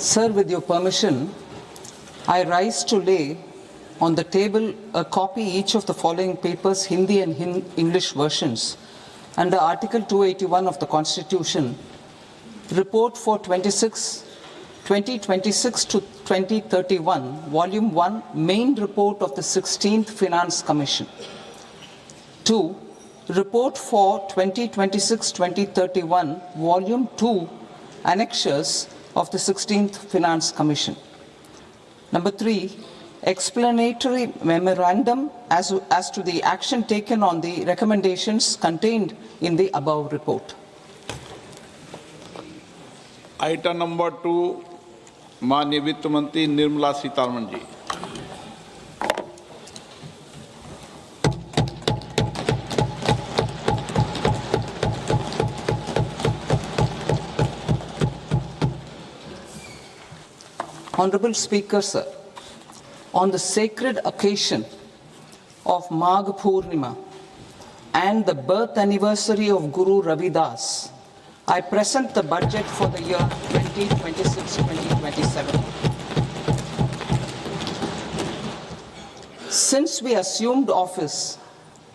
Sir, with your permission, I rise to lay on the table a copy each of the following papers, Hindi and English versions, under Article 281 of the Constitution, Report for 2026 to 2031, Volume 1, Main Report of the 16th Finance Commission. 2. Report for 2026-2031, Volume 2, Annexures of the 16th Finance Commission. Number 3, explanatory memorandum as to the action taken on the recommendations contained in the above report. Item number 2, माननीय वित्त मंत्री Nirmala Sitharaman ji. Honorable Speaker, sir, on the sacred occasion of Magh Purnima and the birth anniversary of Guru Ravidas, I present the budget for the year 2026-2027. Since we assumed office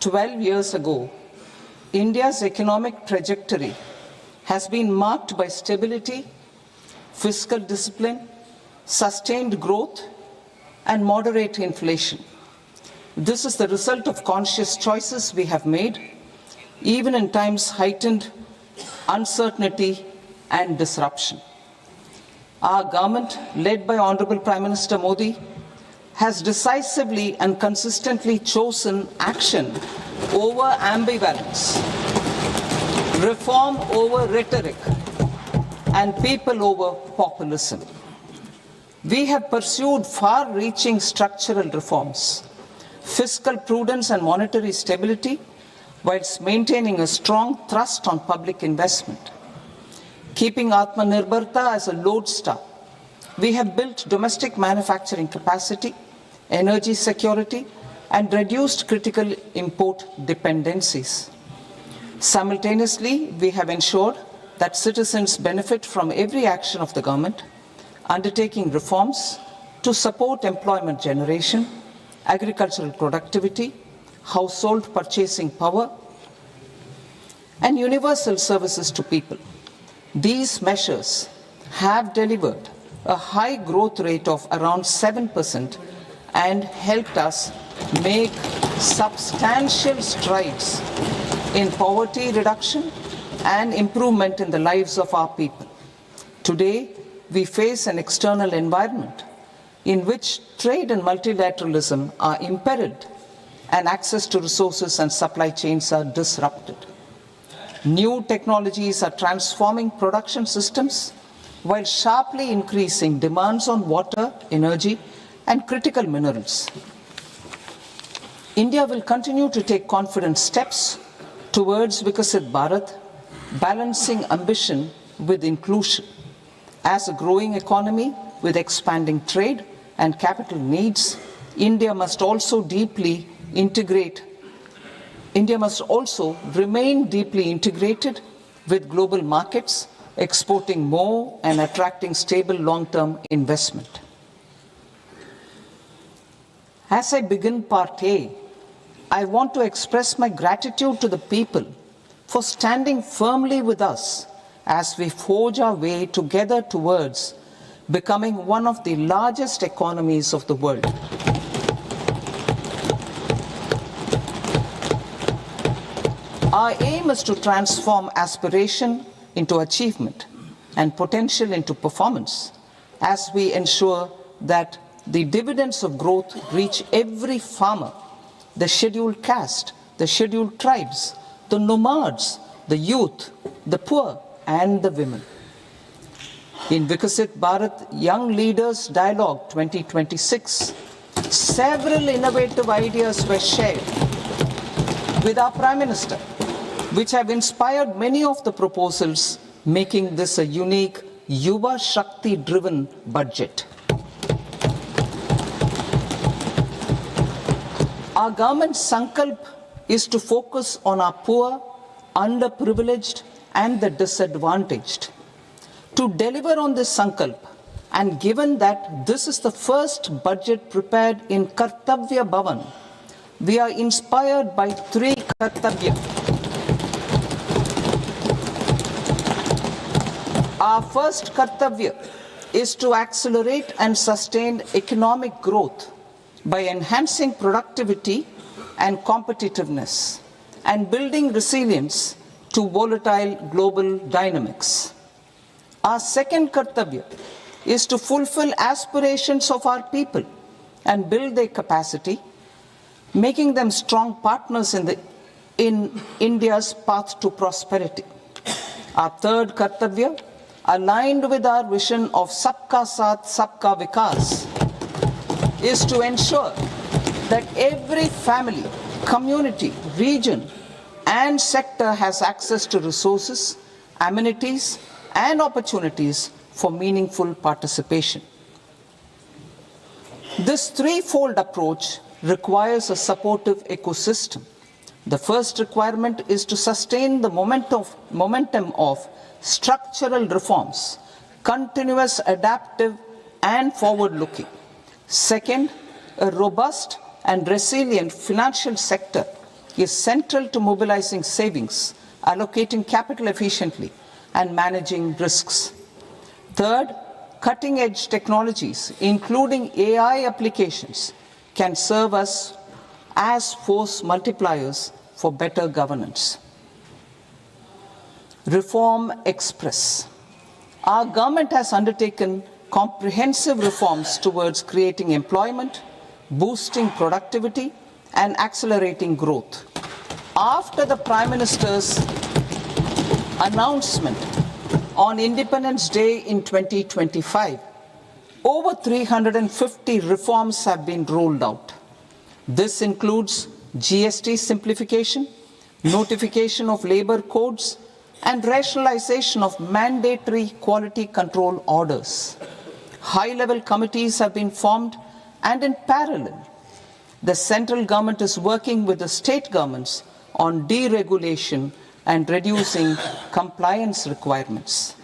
12 years ago, India's economic trajectory has been marked by stability, fiscal discipline, sustained growth, and moderate inflation. This is the result of conscious choices we have made, even in times heightened uncertainty and disruption. Our government, led by Honorable Prime Minister Modi, has decisively and consistently chosen action over ambivalence, reform over rhetoric, and people over populism. We have pursued far-reaching structural reforms, fiscal prudence and monetary stability, whilst maintaining a strong thrust on public investment. Keeping Atmanirbharta as a lodestar, we have built domestic manufacturing capacity, energy security, and reduced critical import dependencies. Simultaneously, we have ensured that citizens benefit from every action of the government, undertaking reforms to support employment generation, agricultural productivity, household purchasing power, and universal services to people. These measures have delivered a high growth rate of around 7% and helped us make substantial strides in poverty reduction and improvement in the lives of our people. Today, we face an external environment in which trade and multilateralism are imperiled and access to resources and supply chains are disrupted. New technologies are transforming production systems while sharply increasing demands on water, energy, and critical minerals. India will continue to take confident steps towards Vikasit Bharat, balancing ambition with inclusion. As a growing economy with expanding trade and capital needs, India must also remain deeply integrated with global markets, exporting more and attracting stable long-term investment. As I begin Part A, I want to express my gratitude to the people for standing firmly with us as we forge our way together towards becoming one of the largest economies of the world. Our aim is to transform aspiration into achievement and potential into performance as we ensure that the dividends of growth reach every farmer, the scheduled caste, the scheduled tribes, the nomads, the youth, the poor, and the women. In Vikasit Bharat Young Leaders Dialogue 2026, several innovative ideas were shared with our Prime Minister, which have inspired many of the proposals, making this a unique Yuva Shakti-driven budget. Our government's sankalp is to focus on our poor, underprivileged, and the disadvantaged. To deliver on this sankalp, And given that this is the first budget prepared in Kartavya Bhavan, we are inspired by three Kartavya. Our first Kartavya is to accelerate and sustain economic growth by enhancing productivity and competitiveness and building resilience to volatile global dynamics. Our second Kartavya is to fulfill aspirations of our people and build their capacity, making them strong partners in India's path to prosperity. Our third Kartavya, aligned with our vision of Sabka Saath, Sabka Vikas, is to ensure that every family, community, region, and sector has access to resources, amenities, and opportunities for meaningful participation. This threefold approach requires a supportive ecosystem. The first requirement is to sustain the momentum of structural reforms, continuous, adaptive, and forward-looking. Second, a robust and resilient financial sector is central to mobilizing savings, allocating capital efficiently, and managing risks. Third, cutting-edge technologies, including AI applications, can serve us as force multipliers for better governance. Reform Express. Our government has undertaken comprehensive reforms towards creating employment, boosting productivity, and accelerating growth. After the Prime Minister's announcement on Independence Day in 2025, over 350 reforms have been rolled out. This includes GST simplification, notification of labor codes, and rationalization of mandatory quality control orders. High-level committees have been formed, and in parallel, the central government is working with the state governments on deregulation and reducing compliance requirements.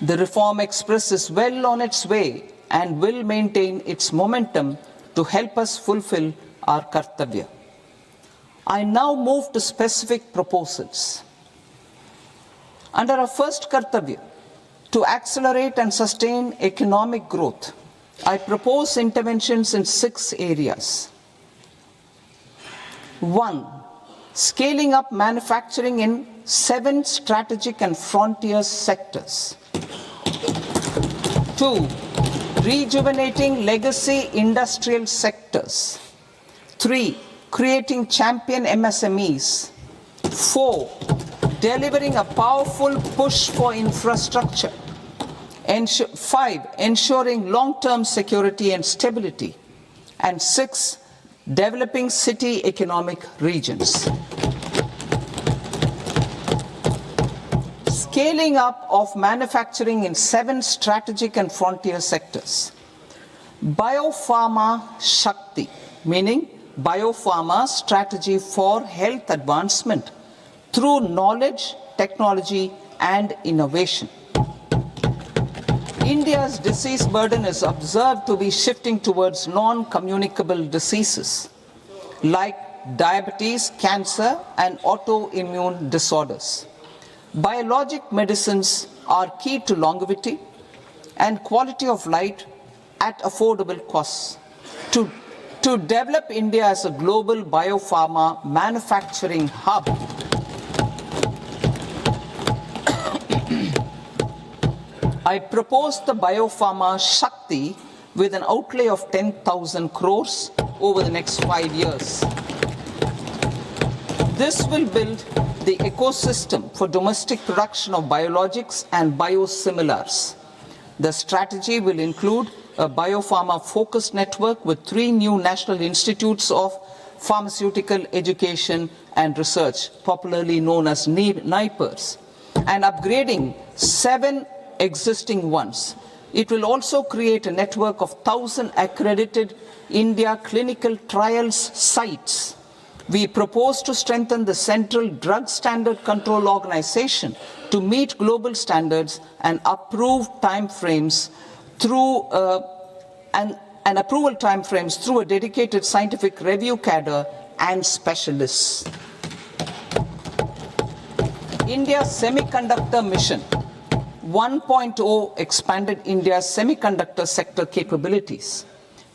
The Reform Express is well on its way and will maintain its momentum to help us fulfill our Kartavya. I now move to specific proposals. Under our first Kartavya, to accelerate and sustain economic growth, I propose interventions in 6 areas. 1. Scaling up manufacturing in 7 strategic and frontier sectors. 2. Rejuvenating legacy industrial sectors. 3. Creating champion MSMEs. 4. Delivering a powerful push for infrastructure. 5. Ensuring long-term security and stability. And 6. Developing city economic regions. Scaling up of manufacturing in 7 strategic and frontier sectors. Biopharma Shakti, meaning biopharma strategy for health advancement through knowledge, technology, and innovation. India's disease burden is observed to be shifting towards non-communicable diseases like diabetes, cancer, and autoimmune disorders. Biologic medicines are key to longevity and quality of life at affordable costs. To develop India as a global biopharma manufacturing hub, I propose the Biopharma Shakti with an outlay of 10,000 crores over the next 5 years. This will build the ecosystem for domestic production of biologics and biosimilars. The strategy will include a biopharma-focused network with 3 new national institutes of pharmaceutical education and research, popularly known as NIPERs, and upgrading 7 existing ones. It will also create a network of 1,000 accredited India clinical trials sites We propose to strengthen the Central Drug Standard Control Organization to meet global standards and approve timeframes through and approval timeframes through a dedicated scientific review cadre and specialists. India's Semiconductor Mission 1.0 expanded India's semiconductor sector capabilities.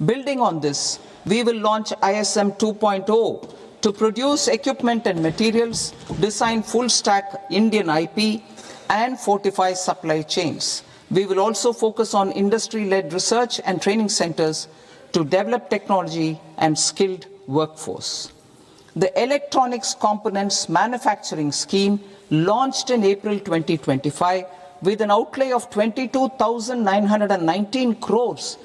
Building on this, we will launch ISM 2.0 to produce equipment and materials, design full-stack Indian IP, and fortify supply chains. We will also focus on industry-led research and training centers to develop technology and skilled workforce. The Electronics Components Manufacturing Scheme, launched in April 2025 with an outlay of 22,919 crores,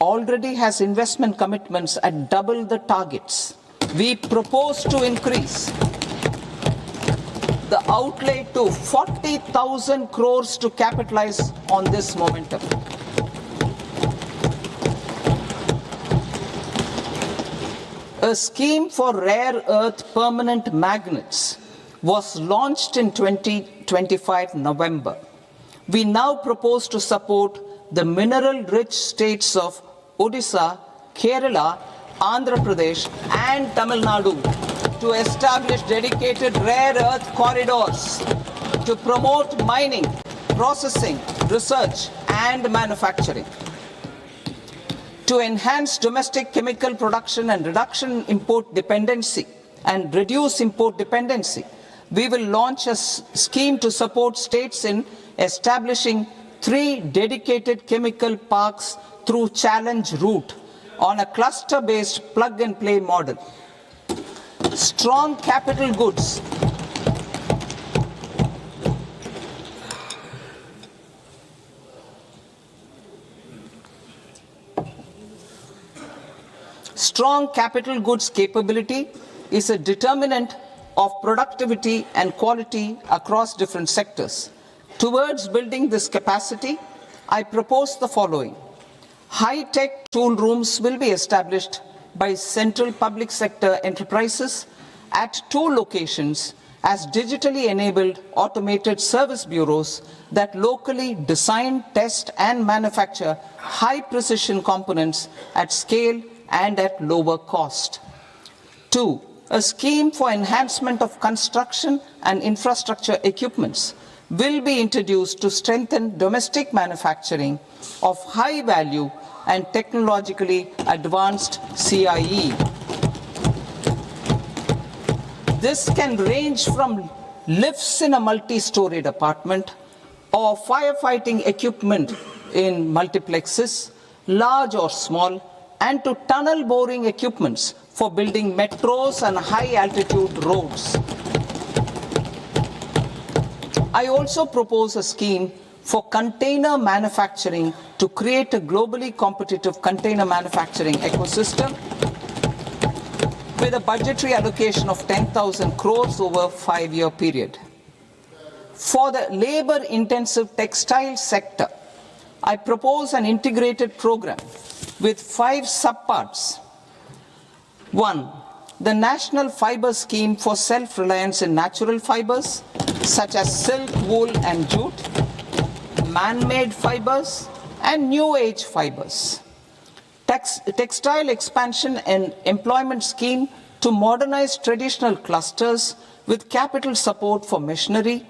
already has investment commitments at double the targets. We propose to increase the outlay to 40,000 crores to capitalize on this momentum. A scheme for rare earth permanent magnets was launched in 2025 November. We now propose to support the mineral-rich states of Odisha, Kerala, Andhra Pradesh, and Tamil Nadu to establish dedicated rare earth corridors to promote mining, processing, research, and manufacturing. To enhance domestic chemical production and reduce import dependency, we will launch a scheme to support states in establishing 3 dedicated chemical parks through challenge route on a cluster-based plug-and-play model. Strong capital goods. Strong capital goods capability is a determinant of productivity and quality across different sectors. Towards building this capacity, I propose the following. High-tech tool rooms will be established by central public sector enterprises at 2 locations as digitally enabled automated service bureaus that locally design, test, and manufacture high-precision components at scale and at lower cost. 2. A scheme for enhancement of construction and infrastructure equipments will be introduced to strengthen domestic manufacturing of high value and technologically advanced CIE. This can range from lifts in a multi-storied apartment or firefighting equipment in multiplexes, large or small, and to tunnel boring equipments for building metros and high-altitude roads. I also propose a scheme for container manufacturing to create a globally competitive container manufacturing ecosystem with a budgetary allocation of 10,000 crores over a 5-year period. For the labor-intensive textile sector, I propose an integrated program with 5 subparts. 1. The National Fiber Scheme for self-reliance in natural fibers, such as silk, wool, and jute, man-made fibers, and new age fibers. Textile expansion and employment scheme to modernize traditional clusters with capital support for machinery,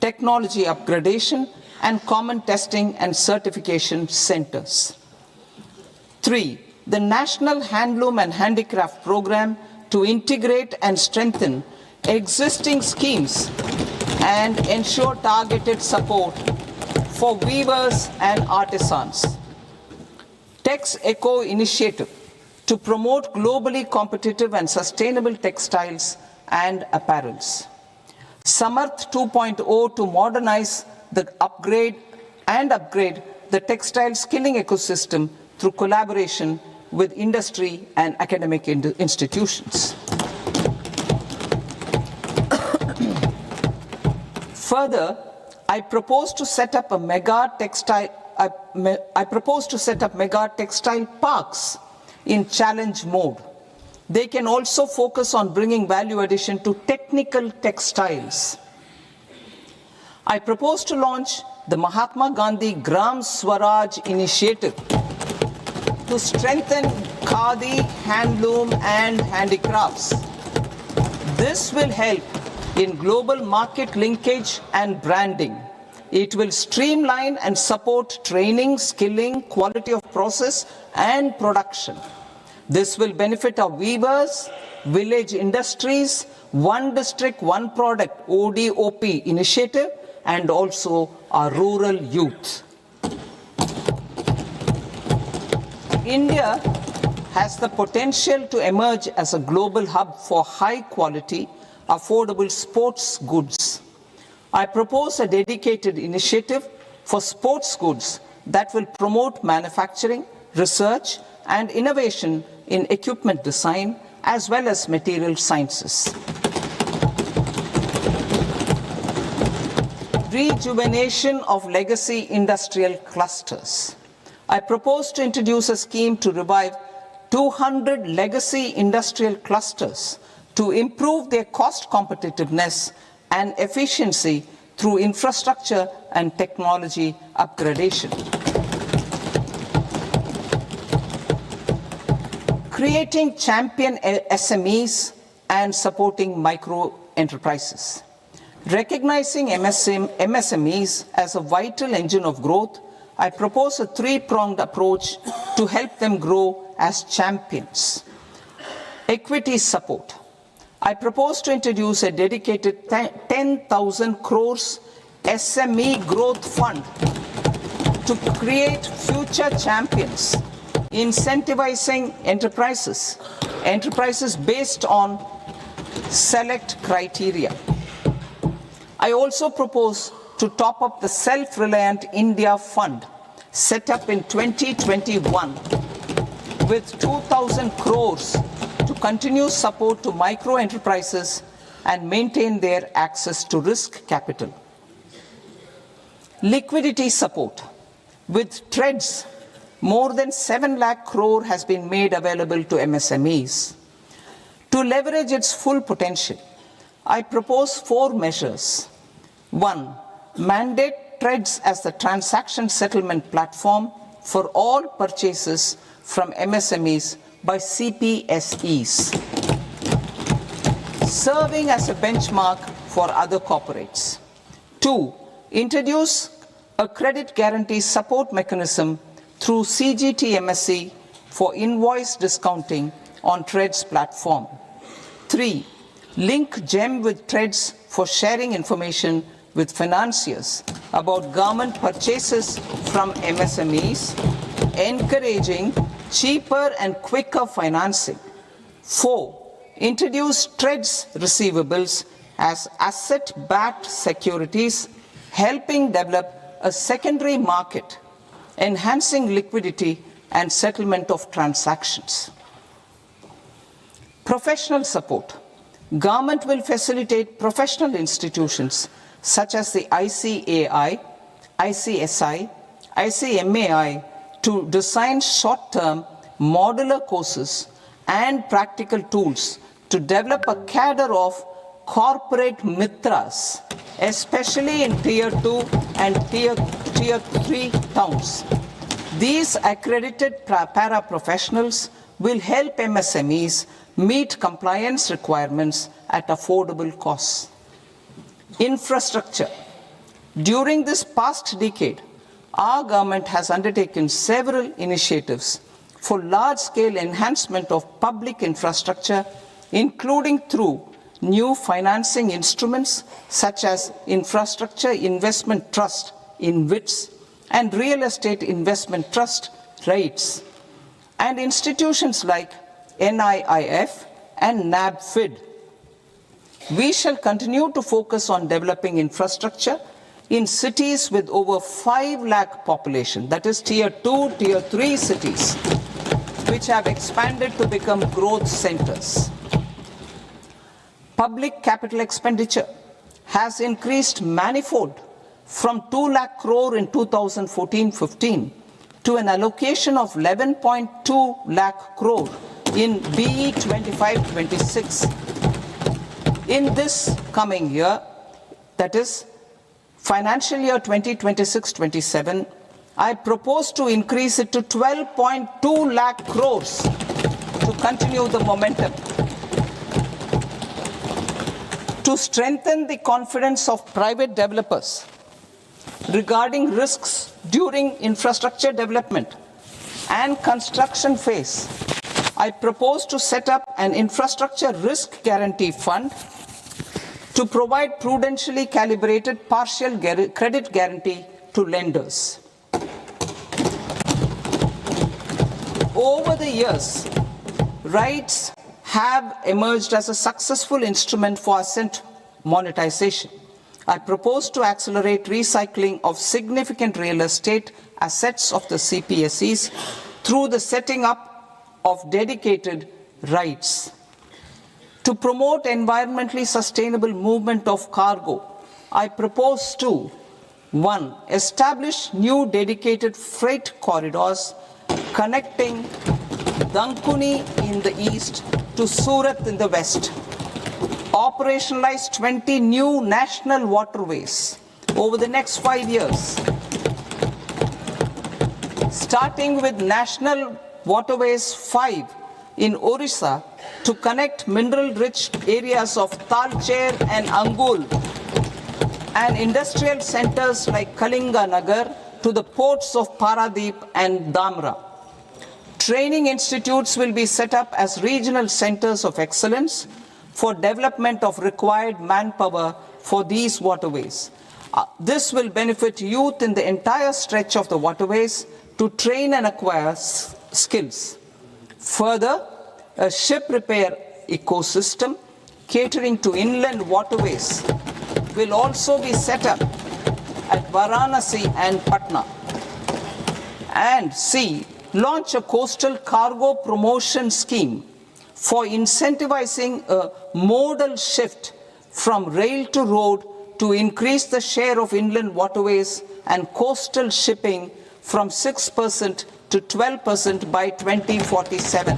technology upgradation, and common testing and certification centers. 3. The National Handloom and Handicraft Program to integrate and strengthen existing schemes and ensure targeted support for weavers and artisans. Tex Eco Initiative to promote globally competitive and sustainable textiles and apparels. Samarth 2.0 to modernize the upgrade the textile skilling ecosystem through collaboration with industry and academic institutions. Further, I propose to set up mega textile parks in challenge mode They can also focus on bringing value addition to technical textiles. I propose to launch the Mahatma Gandhi Gram Swaraj initiative to strengthen khadi, handloom and handicrafts. This will help in global market linkage and branding. It will streamline and support training, skilling, quality of process and production. This will benefit our weavers, village industries, one district, one product ODOP initiative, and also our rural youth. India has the potential to emerge as a global hub for high quality, affordable sports goods. I propose a dedicated initiative for sports goods that will promote manufacturing, research, and innovation in equipment design as well as material sciences. Rejuvenation of legacy industrial clusters. I propose to introduce a scheme to revive 200 legacy industrial clusters to improve their cost competitiveness and efficiency through infrastructure and technology upgradation. Creating champion SMEs and supporting micro enterprises. Recognizing MSMEs as a vital engine of growth, I propose a three-pronged approach to help them grow as champions. Equity support. I propose to introduce a dedicated 10,000 crores SME growth fund to create future champions, incentivizing enterprises based on select criteria. I also propose to top up the Self-Reliant India Fund set up in 2021 with 2,000 crores to continue support to micro enterprises and maintain their access to risk capital. Liquidity support. With TREDS, more than 7 lakh crore has been made available to MSMEs. To leverage its full potential, I propose 4 measures. 1. Mandate TREDS as the transaction settlement platform for all purchases from MSMEs by CPSEs, serving as a benchmark for other corporates. 2. Introduce a credit guarantee support mechanism through CGT-MSE for invoice discounting on TREDS platform. 3. Link GEM with TREDS for sharing information with financiers about government purchases from MSMEs, encouraging cheaper and quicker financing. 4. Introduce TREDS receivables as asset-backed securities, helping develop a secondary market, enhancing liquidity and settlement of transactions. Professional support. Government will facilitate professional institutions such as the ICAI, ICSI, ICMAI to design short-term modular courses and practical tools to develop a cadre of corporate mitras, especially in Tier 2 and Tier 3 towns. These accredited para-professionals will help MSMEs meet compliance requirements at affordable costs. Infrastructure. During this past decade, our government has undertaken several initiatives for large-scale enhancement of public infrastructure, including through new financing instruments such as Infrastructure Investment Trust (InvITs) and Real Estate Investment Trust (REITs), and institutions like NIIF and NABFID. We shall continue to focus on developing infrastructure in cities with over 5 lakh population, that is Tier 2, Tier 3 cities, which have expanded to become growth centers. Public capital expenditure has increased manifold from 2 lakh crore in 2014-15 to an allocation of 11.2 lakh crore in BE 25-26. In this coming year, that is financial year 2026-27, I propose to increase it to 12.2 lakh crores to continue the momentum. To strengthen the confidence of private developers regarding risks during infrastructure development and construction phase, I propose to set up an infrastructure risk guarantee fund to provide prudentially calibrated partial credit guarantee to lenders. Over the years, RITES have emerged as a successful instrument for asset monetization. I propose to accelerate recycling of significant real estate assets of the CPSEs through the setting up of dedicated RITES. To promote environmentally sustainable movement of cargo, I propose to 1. Establish new dedicated freight corridors connecting Dankuni in the east to Surat in the west. Operationalize 20 new national waterways over the next 5 years. Starting with National Waterways 5 in Orissa to connect mineral-rich areas of Talcher and Angul and industrial centers like Kalinga Nagar to the ports of Paradeep and Dhamra. Training institutes will be set up as regional centers of excellence for development of required manpower for these waterways. This will benefit youth in the entire stretch of the waterways to train and acquire skills. Further, a ship repair ecosystem catering to inland waterways will also be set up at Varanasi and Patna. And C, launch a coastal cargo promotion scheme for incentivizing a modal shift from rail to road to increase the share of inland waterways and coastal shipping from 6% to 12% by 2047.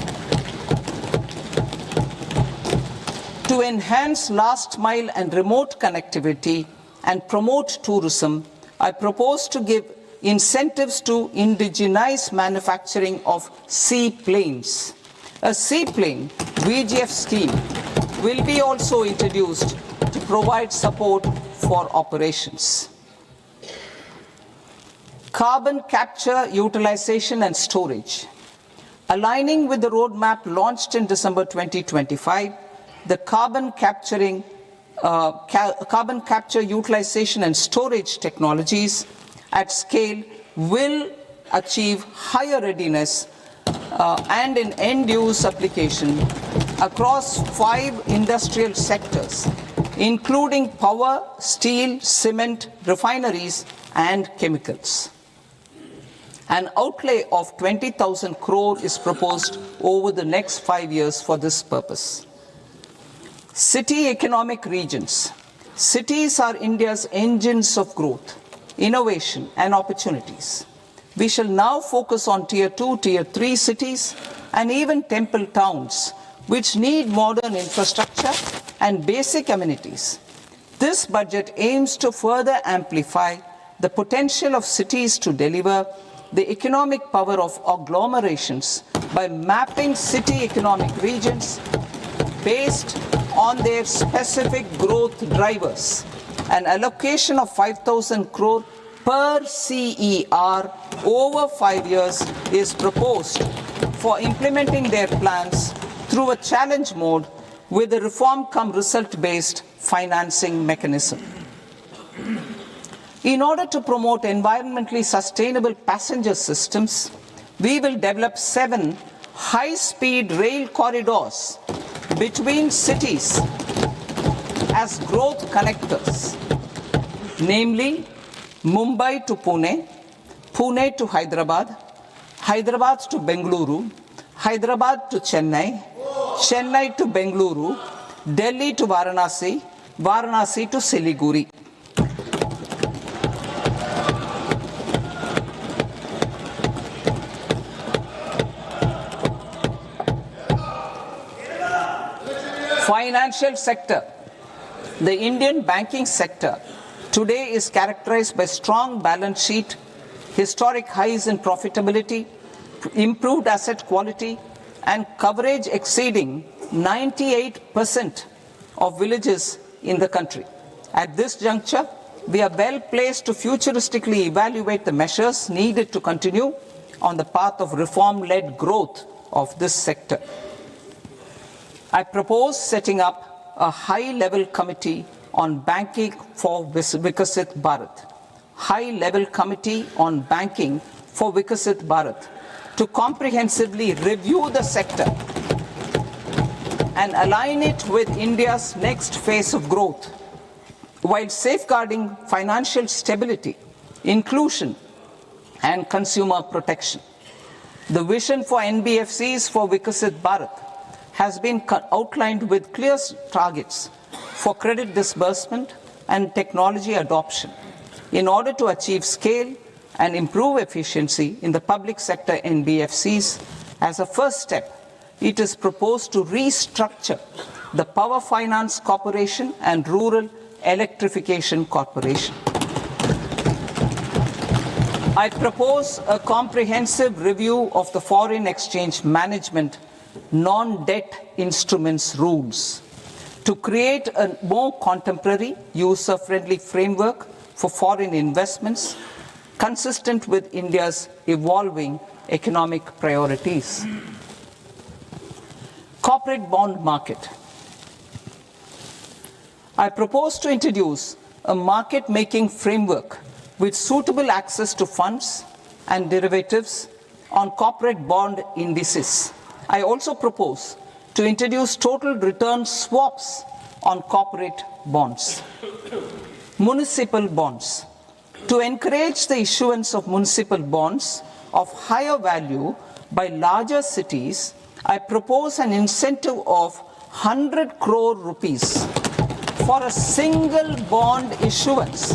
To enhance last mile and remote connectivity and promote tourism, I propose to give incentives to indigenize manufacturing of seaplanes. A seaplane VGF scheme will be also introduced to provide support for operations. Carbon capture, utilization and storage. Aligning with the roadmap launched in December 2025, the carbon capture, utilization and storage technologies at scale will achieve higher readiness and in end-use application across 5 industrial sectors, including power, steel, cement, refineries, and chemicals. An outlay of 20,000 crore is proposed over the next 5 years for this purpose. City economic regions. Cities are India's engines of growth, innovation, and opportunities. We shall now focus on Tier 2, Tier 3 cities, and even temple towns, which need modern infrastructure and basic amenities. This budget aims to further amplify the potential of cities to deliver the economic power of agglomerations by mapping city economic regions based on their specific growth drivers. An allocation of 5,000 crore per CER over 5 years is proposed for implementing their plans through a challenge mode with a reform cum result-based financing mechanism. In order to promote environmentally sustainable passenger systems, we will develop 7 high-speed rail corridors between cities as growth connectors, namely Mumbai to Pune, Pune to Hyderabad, Hyderabad to Bengaluru, Hyderabad to Chennai, Chennai to Bengaluru, Delhi to Varanasi, Varanasi to Siliguri. Financial sector. The Indian banking sector today is characterized by strong balance sheet, historic highs in profitability, improved asset quality, and coverage exceeding 98% of villages in the country. At this juncture, we are well placed to futuristically evaluate the measures needed to continue on the path of reform-led growth of this sector. I propose setting up a high-level committee on banking for Vikasit Bharat. High-level committee on banking for Vikasit Bharat to comprehensively review the sector and align it with India's next phase of growth, while safeguarding financial stability, inclusion, and consumer protection. The vision for NBFCs for Vikasit Bharat has been outlined with clear targets for credit disbursement and technology adoption in order to achieve scale and improve efficiency in the public sector NBFCs. As a first step, it is proposed to restructure the Power Finance Corporation and Rural Electrification Corporation. I propose a comprehensive review of the foreign exchange management non-debt instruments rules to create a more contemporary, user-friendly framework for foreign investments consistent with India's evolving economic priorities. Corporate bond market. I propose to introduce a market-making framework with suitable access to funds and derivatives on corporate bond indices. I also propose to introduce total return swaps on corporate bonds. Municipal bonds. To encourage the issuance of municipal bonds of higher value by larger cities, I propose an incentive of 100 crore rupees for a single bond issuance.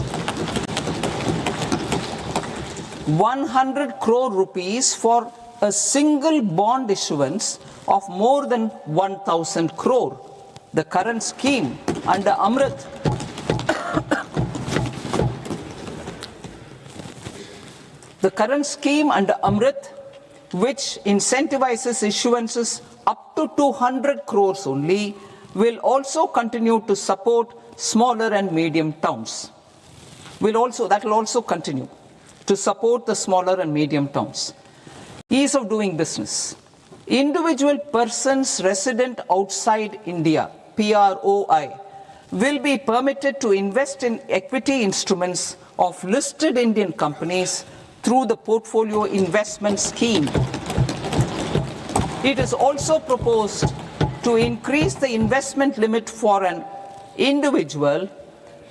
100 crore rupees for a single bond issuance of more than 1,000 crore. The current scheme under Amrit which incentivizes issuances up to 200 crores only, will also continue to support smaller and medium towns. That will also continue to support the smaller and medium towns. Ease of doing business. Individual persons resident outside India, PROI, will be permitted to invest in equity instruments of listed Indian companies through the Portfolio Investment Scheme. It is also proposed to increase the investment limit for an individual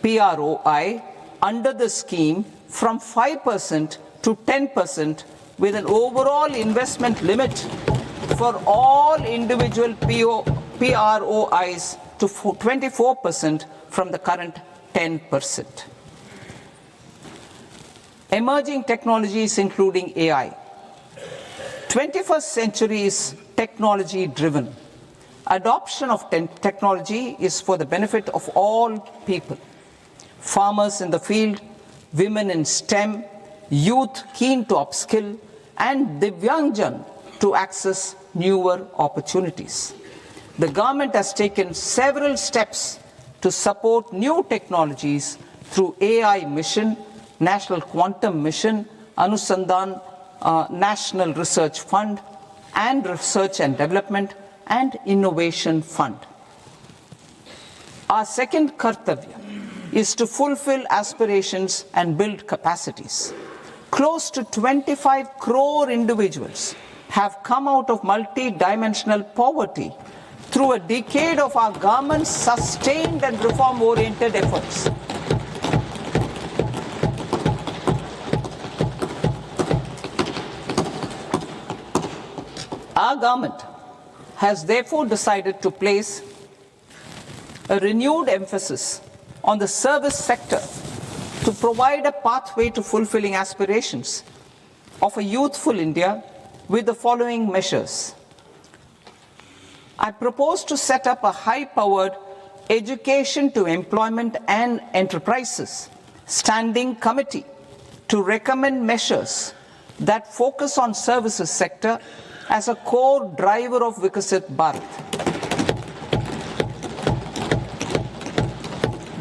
PROI under the scheme from 5% to 10%, with an overall investment limit for all individual PROIs to 24% from the current 10%. Emerging technologies including AI. 21st century is technology driven. Adoption of technology is for the benefit of all people. Farmers in the field, women in STEM, youth keen to upskill, and Divyangjan to access newer opportunities. The government has taken several steps to support new technologies through AI Mission, National Quantum Mission, Anusandhan National Research Fund, and Research and Development and Innovation Fund. Our second kartavya is to fulfill aspirations and build capacities. Close to 25 crore individuals have come out of multi-dimensional poverty through a decade of our government's sustained and reform-oriented efforts. Our government has therefore decided to place a renewed emphasis on the service sector to provide a pathway to fulfilling aspirations of a youthful India with the following measures. I propose to set up a high-powered Education to Employment and Enterprises Standing Committee to recommend measures that focus on services sector as a core driver of Vikasit Bharat.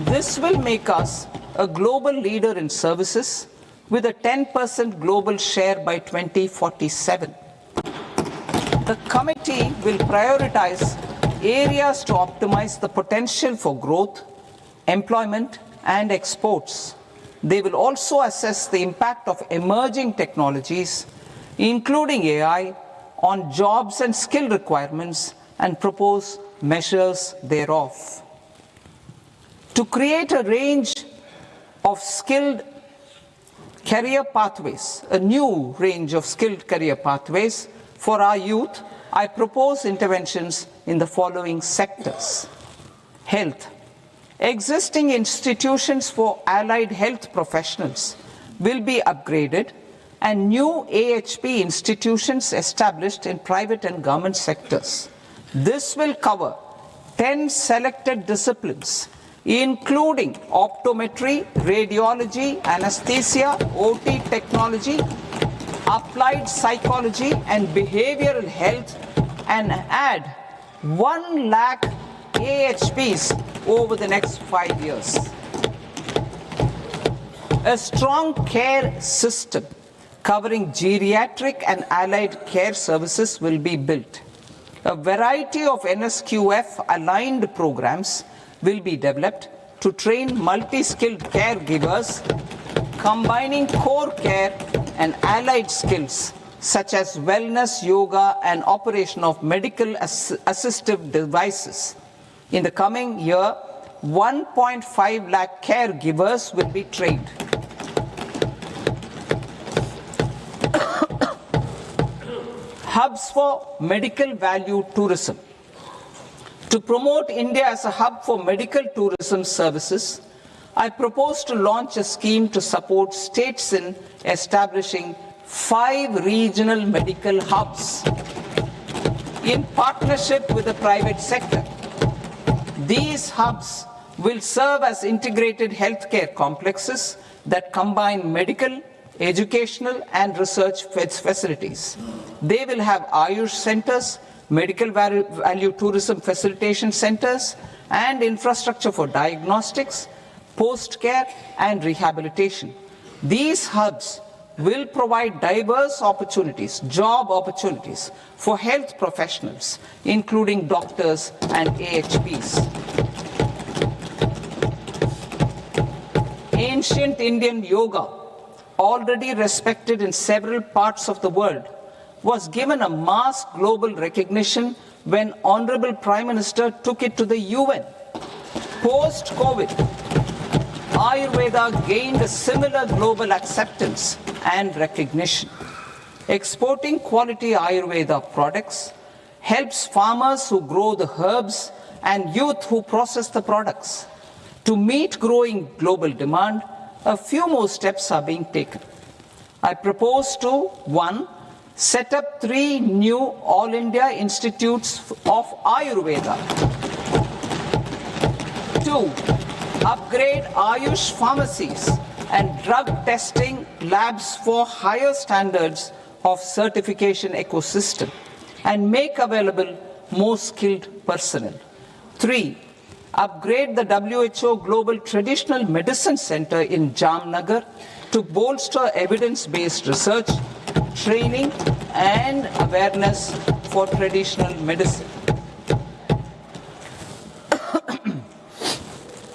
This will make us a global leader in services with a 10% global share by 2047. The committee will prioritize areas to optimize the potential for growth, employment, and exports. They will also assess the impact of emerging technologies, including AI, on jobs and skill requirements and propose measures thereof. To create a range of skilled career pathways, a new range of skilled career pathways for our youth, I propose interventions in the following sectors. Health. Existing institutions for allied health professionals will be upgraded and new AHP institutions established in private and government sectors. This will cover 10 selected disciplines, including optometry, radiology, anesthesia, OT technology, applied psychology and behavioral health, and add 1 lakh AHPs over the next 5 years. A strong care system covering geriatric and allied care services will be built. A variety of NSQF aligned programs will be developed to train multi-skilled caregivers, combining core care and allied skills such as wellness, yoga, and operation of medical assistive devices. In the coming year, 1.5 lakh caregivers will be trained. Hubs for medical value tourism. To promote India as a hub for medical tourism services, I propose to launch a scheme to support states in establishing 5 regional medical hubs in partnership with the private sector. These hubs will serve as integrated healthcare complexes that combine medical, educational, and research facilities. They will have Ayush centers, medical value tourism facilitation centers, and infrastructure for diagnostics, post-care, and rehabilitation. These hubs will provide diverse opportunities, job opportunities for health professionals, including doctors and AHPs. Ancient Indian yoga, already respected in several parts of the world, was given a mass global recognition when Honorable Prime Minister took it to the UN. Post-COVID, Ayurveda gained a similar global acceptance and recognition. Exporting quality Ayurveda products helps farmers who grow the herbs and youth who process the products. To meet growing global demand, a few more steps are being taken. I propose to 1. Set up 3 new All India Institutes of Ayurveda. 2. Upgrade Ayush pharmacies and drug testing labs for higher standards of certification ecosystem and make available more skilled personnel. 3. Upgrade the WHO Global Traditional Medicine Center in Jamnagar to bolster evidence-based research, training, and awareness for traditional medicine.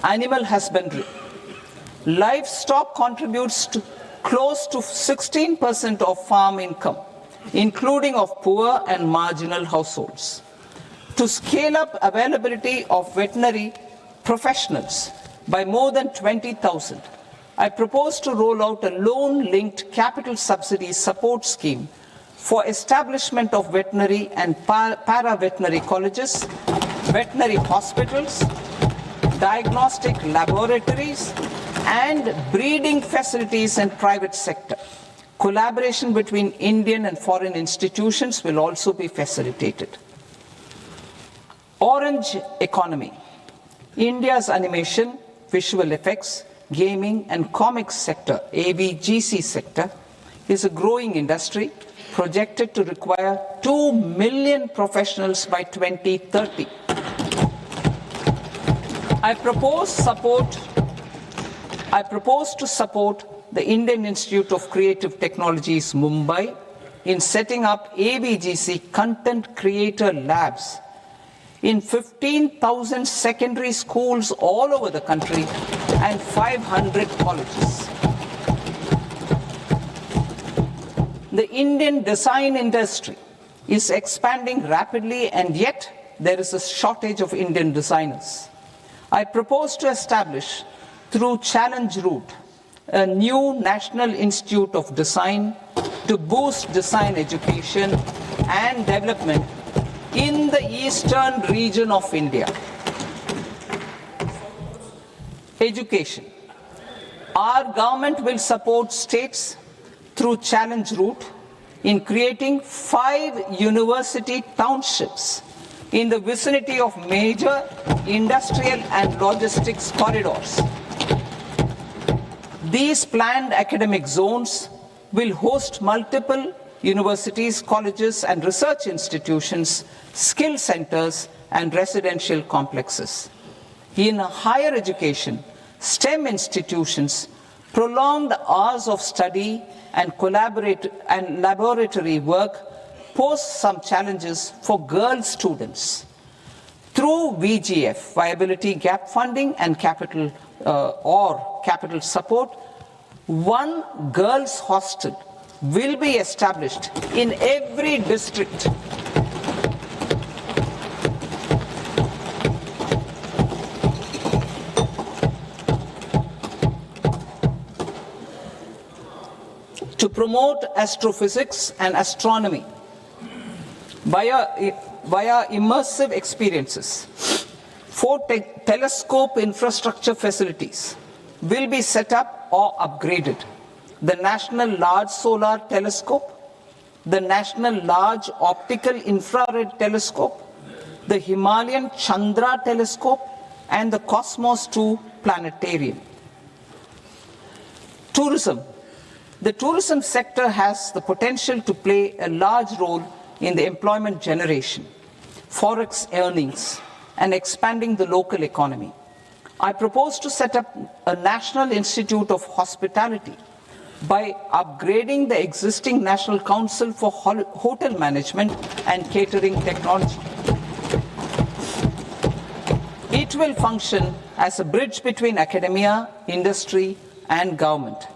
Animal husbandry. Livestock contributes to close to 16% of farm income, including of poor and marginal households. To scale up availability of veterinary professionals by more than 20,000, I propose to roll out a loan-linked capital subsidy support scheme for establishment of veterinary and para-veterinary colleges, veterinary hospitals, diagnostic laboratories, and breeding facilities in private sector. Collaboration between Indian and foreign institutions will also be facilitated. Orange economy. India's animation, visual effects, gaming and comics sector, AVGC sector, is a growing industry projected to require 2 million professionals by 2030. I propose to support the Indian Institute of Creative Technologies, Mumbai, in setting up AVGC content creator labs in 15,000 secondary schools all over the country and 500 colleges. The Indian design industry is expanding rapidly, and yet there is a shortage of Indian designers. I propose to establish, through Challenge Route, a new National Institute of Design to boost design education and development in the eastern region of India. Education. Our government will support states through Challenge Route in creating 5 university townships in the vicinity of major industrial and logistics corridors. These planned academic zones will host multiple universities, colleges and research institutions, skill centers and residential complexes. In higher education, STEM institutions, prolonged hours of study and laboratory work pose some challenges for girl students. Through VGF, Viability Gap Funding and capital support, one girls' hostel will be established in every district. To promote astrophysics and astronomy via immersive experiences, 4 telescope infrastructure facilities will be set up or upgraded. The National Large Solar Telescope, the National Large Optical Infrared Telescope, the Himalayan Chandra Telescope, and the Cosmos 2 Planetarium. Tourism. The tourism sector has the potential to play a large role in the employment generation, forex earnings, and expanding the local economy. I propose to set up a National Institute of Hospitality by upgrading the existing National Council for Hotel Management and Catering Technology. It will function as a bridge between academia, industry, and government.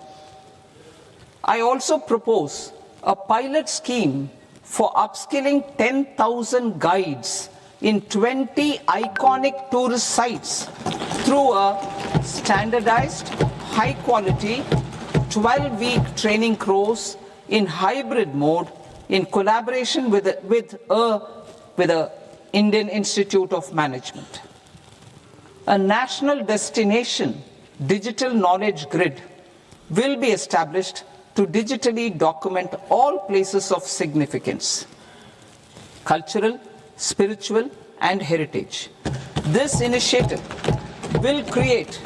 I also propose a pilot scheme for upskilling 10,000 guides in 20 iconic tourist sites through a standardized, high-quality, 12-week training course in hybrid mode in collaboration with the Indian Institute of Management. A national destination digital knowledge grid will be established to digitally document all places of significance, cultural, spiritual, and heritage. This initiative will create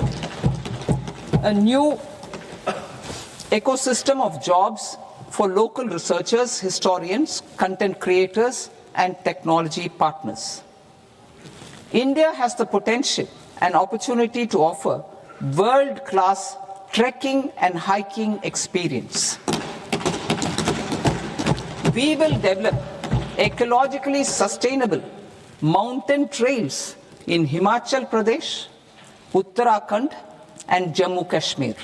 a new ecosystem of jobs for local researchers, historians, content creators, and technology partners. India has the potential and opportunity to offer world-class trekking and hiking experience. We will develop ecologically sustainable mountain trails in Himachal Pradesh, Uttarakhand, and Jammu Kashmir.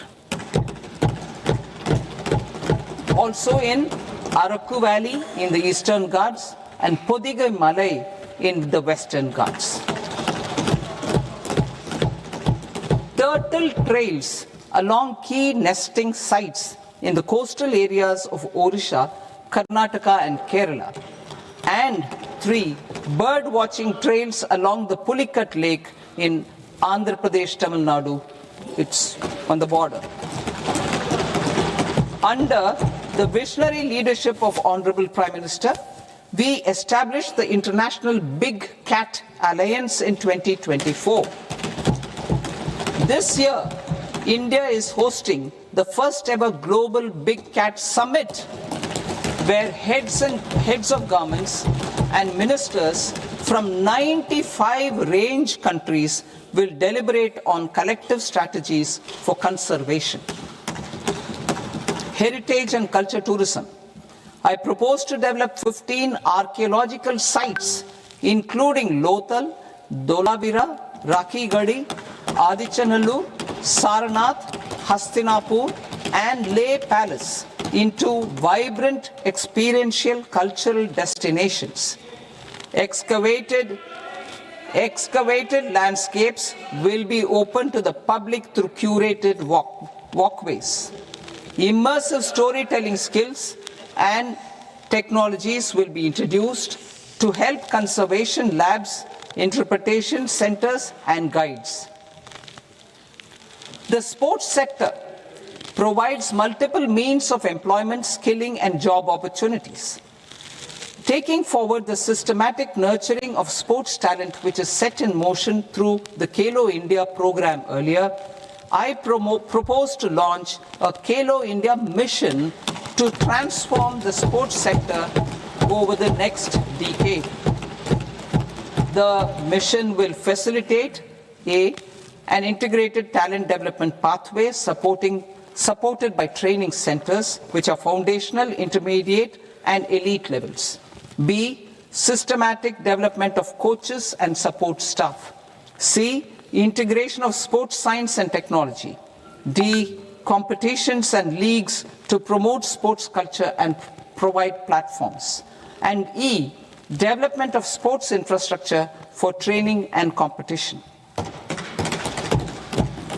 Also in Araku Valley in the Eastern Ghats and Podigai Malai in the Western Ghats. Turtle trails along key nesting sites in the coastal areas of Odisha, Karnataka, and Kerala. And 3 bird watching trails along the Pulikat Lake in Andhra Pradesh, Tamil Nadu. It's on the border. Under the visionary leadership of Honorable Prime Minister, we established the International Big Cat Alliance in 2024. This year, India is hosting the first ever global Big Cat Summit, where heads of governments and ministers from 95 range countries will deliberate on collective strategies for conservation. Heritage and culture tourism. I propose to develop 15 archaeological sites, including Lothal, Dholavira, Rakhi Gadi, Adichanallur, Saranath, Hastinapur, and Leh Palace into vibrant experiential cultural destinations. Excavated landscapes will be open to the public through curated walkways. Immersive storytelling skills and technologies will be introduced to help conservation labs, interpretation centers, and guides. The sports sector provides multiple means of employment, skilling, and job opportunities. Taking forward the systematic nurturing of sports talent, which is set in motion through the Khelo India program earlier, I propose to launch a Khelo India mission to transform the sports sector over the next decade. The mission will facilitate an integrated talent development pathway supported by training centers, which are foundational, intermediate, and elite levels. B, systematic development of coaches and support staff. C, integration of sports science and technology. D, competitions and leagues to promote sports culture and provide platforms. And E, development of sports infrastructure for training and competition.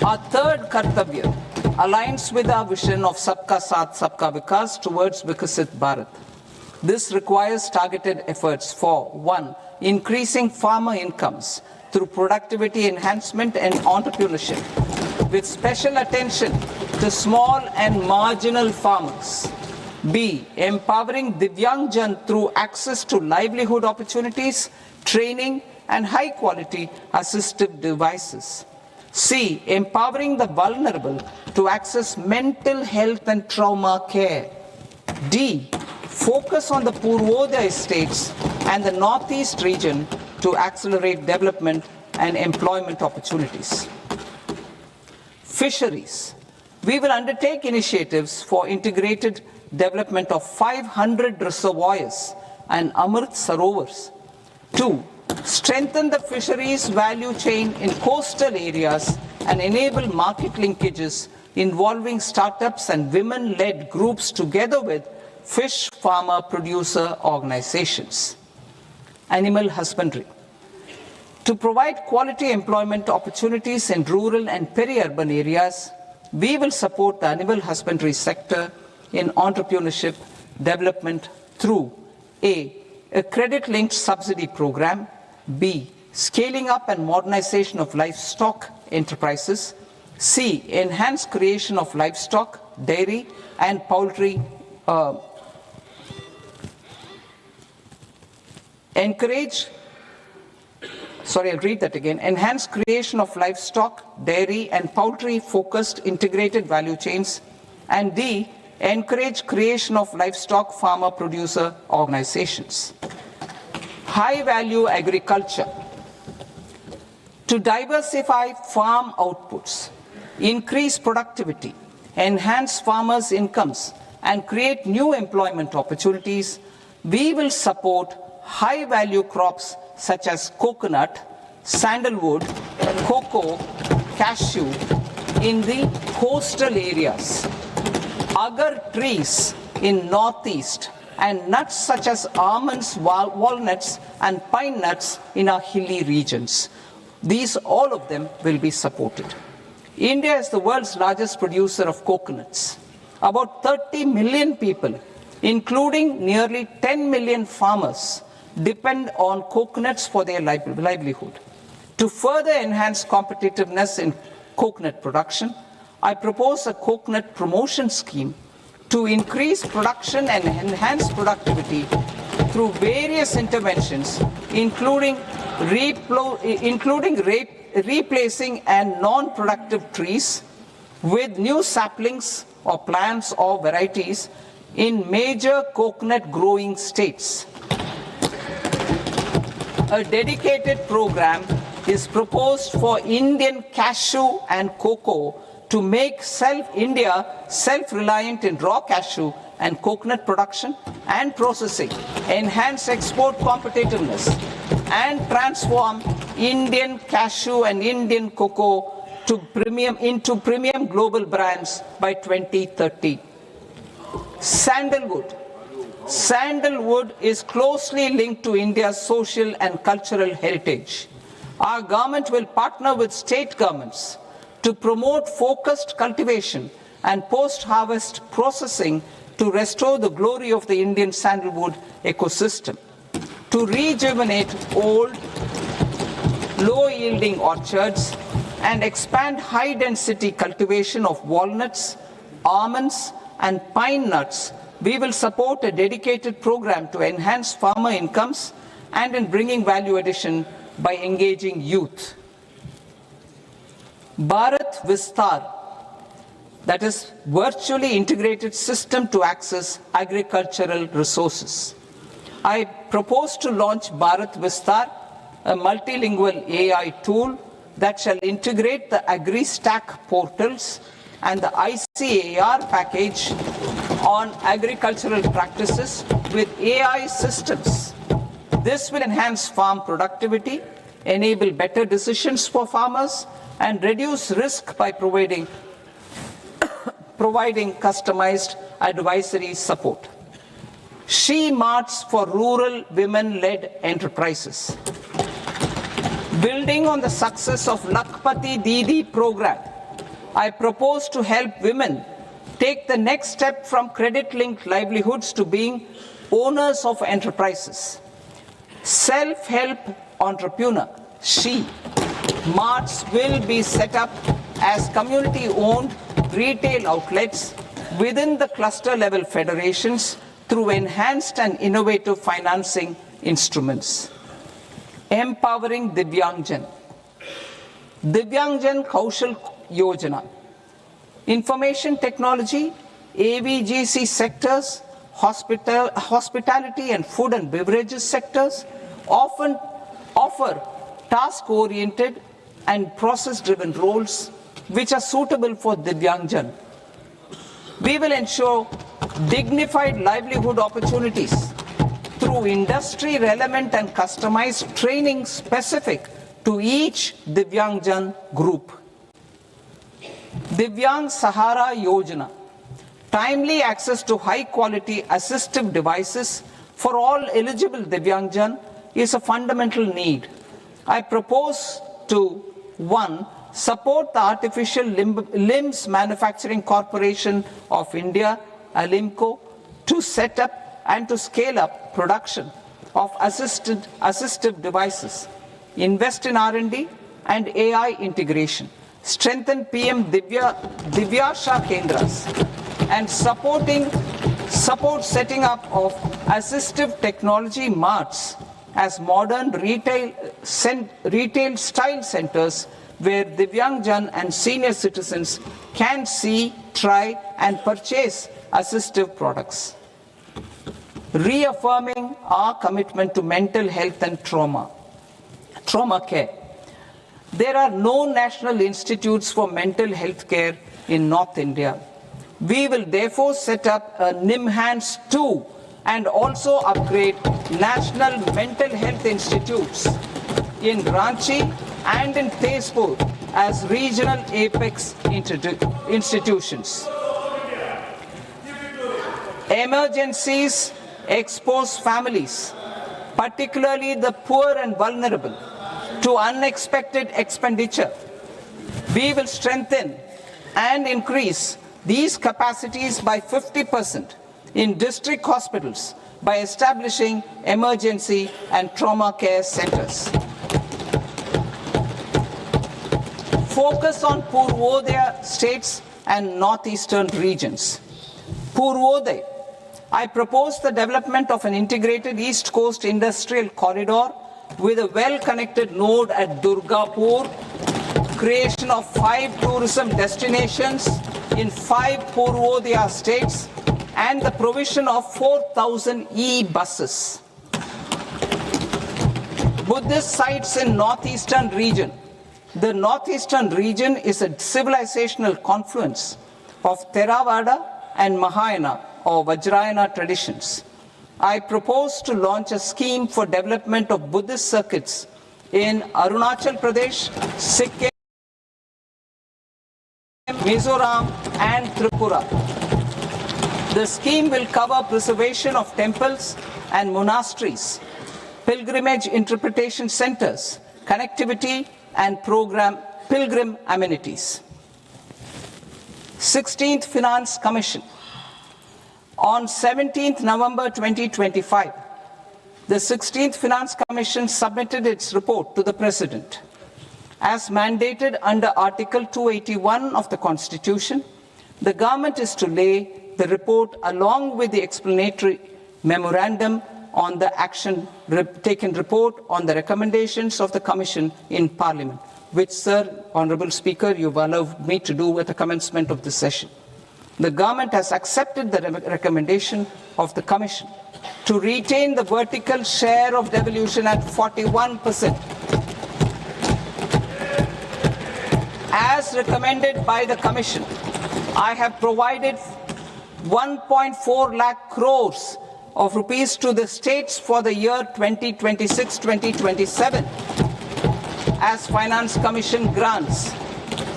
Our third Kartavya aligns with our vision of Sabka Saath, Sabka Vikas towards Vikasit Bharat. This requires targeted efforts for 1. Increasing farmer incomes through productivity enhancement and entrepreneurship, with special attention to small and marginal farmers. B. Empowering Divyangjan through access to livelihood opportunities, training, and high-quality assistive devices. C. Empowering the vulnerable to access mental health and trauma care. D. Focus on the Purvodaya states and the Northeast region to accelerate development and employment opportunities. Fisheries. We will undertake initiatives for integrated development of 500 reservoirs and Amrit Sarovars. 2. Strengthen the fisheries value chain in coastal areas and enable market linkages involving startups and women-led groups together with fish farmer producer organizations. Animal husbandry. To provide quality employment opportunities in rural and peri-urban areas, we will support the animal husbandry sector in entrepreneurship development through A. A credit-linked subsidy program. B. Scaling up and modernization of livestock enterprises. C. Enhanced creation of livestock, dairy, and poultry. Enhanced creation of livestock, dairy, and poultry-focused integrated value chains. And D. Encourage creation of livestock farmer-producer organizations. High-value agriculture. To diversify farm outputs, increase productivity, enhance farmers' incomes, and create new employment opportunities, we will support high-value crops such as coconut, sandalwood, cocoa, cashew in the coastal areas, agar trees in Northeast, and nuts such as almonds, walnuts, and pine nuts in our hilly regions. All of them will be supported. India is the world's largest producer of coconuts. About 30 million people, including nearly 10 million farmers, depend on coconuts for their livelihood. To further enhance competitiveness in coconut production, I propose a coconut promotion scheme to increase production and enhance productivity through various interventions, including including replacing and non-productive trees with new saplings or plants or varieties in major coconut growing states. A dedicated program is proposed for Indian cashew and cocoa to make India self-reliant in raw cashew and coconut production and processing, enhance export competitiveness, and transform Indian cashew and Indian cocoa into premium global brands by 2030. Sandalwood. Sandalwood is closely linked to India's social and cultural heritage. Our government will partner with state governments to promote focused cultivation and post-harvest processing to restore the glory of the Indian sandalwood ecosystem, to rejuvenate old, low-yielding orchards and expand high-density cultivation of walnuts, almonds, and pine nuts. We will support a dedicated program to enhance farmer incomes and in bringing value addition by engaging youth. Bharat Vistar, that is virtually integrated system to access agricultural resources. I propose to launch Bharat Vistar, a multilingual AI tool that shall integrate the AgriStack portals and the ICAR package on agricultural practices with AI systems. This will enhance farm productivity, enable better decisions for farmers, and reduce risk by providing customized advisory support. She Marts for rural women-led enterprises. Building on the success of Lakpati Didi program, I propose to help women take the next step from credit-linked livelihoods to being owners of enterprises. Self-help entrepreneur, She Marts will be set up as community-owned retail outlets within the cluster-level federations through enhanced and innovative financing instruments. Empowering Divyangjan. Divyangjan Kaushal Yojana. Information technology, AVGC sectors, hospitality and food and beverages sectors often offer task-oriented and process-driven roles which are suitable for Divyangjan. We will ensure dignified livelihood opportunities through industry-relevant and customized training specific to each Divyangjan group. Divyang Sahara Yojana. Timely access to high-quality assistive devices for all eligible Divyangjan is a fundamental need. I propose to 1. Support the Artificial Limbs Manufacturing Corporation of India, Alimco, to set up and to scale up production of assistive devices, invest in R&D and AI integration, strengthen PM Divyasha Kendras, and support setting up of assistive technology marts as modern retail style centers where Divyangjan and senior citizens can see, try and purchase assistive products. Reaffirming our commitment to mental health and trauma care. There are no national institutes for mental health care in North India. We will therefore set up a NIMHANS 2 and also upgrade national mental health institutes in Ranchi and in Tezpur as regional apex institutions. Emergencies expose families, particularly the poor and vulnerable, to unexpected expenditure. We will strengthen and increase these capacities by 50% in district hospitals by establishing emergency and trauma care centers. Focus on Purvodaya states and northeastern regions. Purvodaya. I propose the development of an integrated East Coast industrial corridor with a well-connected node at Durgapur, creation of 5 tourism destinations in 5 Purvodaya states, and the provision of 4,000 e-buses. Buddhist sites in northeastern region. The northeastern region is a civilizational confluence of Theravada and Mahayana or Vajrayana traditions. I propose to launch a scheme for development of Buddhist circuits in Arunachal Pradesh, Sikkim, Mizoram, and Tripura. The scheme will cover preservation of temples and monasteries, pilgrimage interpretation centers, connectivity, and pilgrim amenities. 16th Finance Commission. On 17th November 2025, the 16th Finance Commission submitted its report to the President. As mandated under Article 281 of the Constitution, the government is to lay the report along with the explanatory memorandum on the action taken report on the recommendations of the Commission in Parliament, which, Sir, Honourable Speaker, you've allowed me to do at the commencement of this session. The government has accepted the recommendation of the Commission to retain the vertical share of devolution at 41%. As recommended by the Commission, I have provided 1.4 lakh crores of rupees to the states for the year 2026-2027 as Finance Commission grants.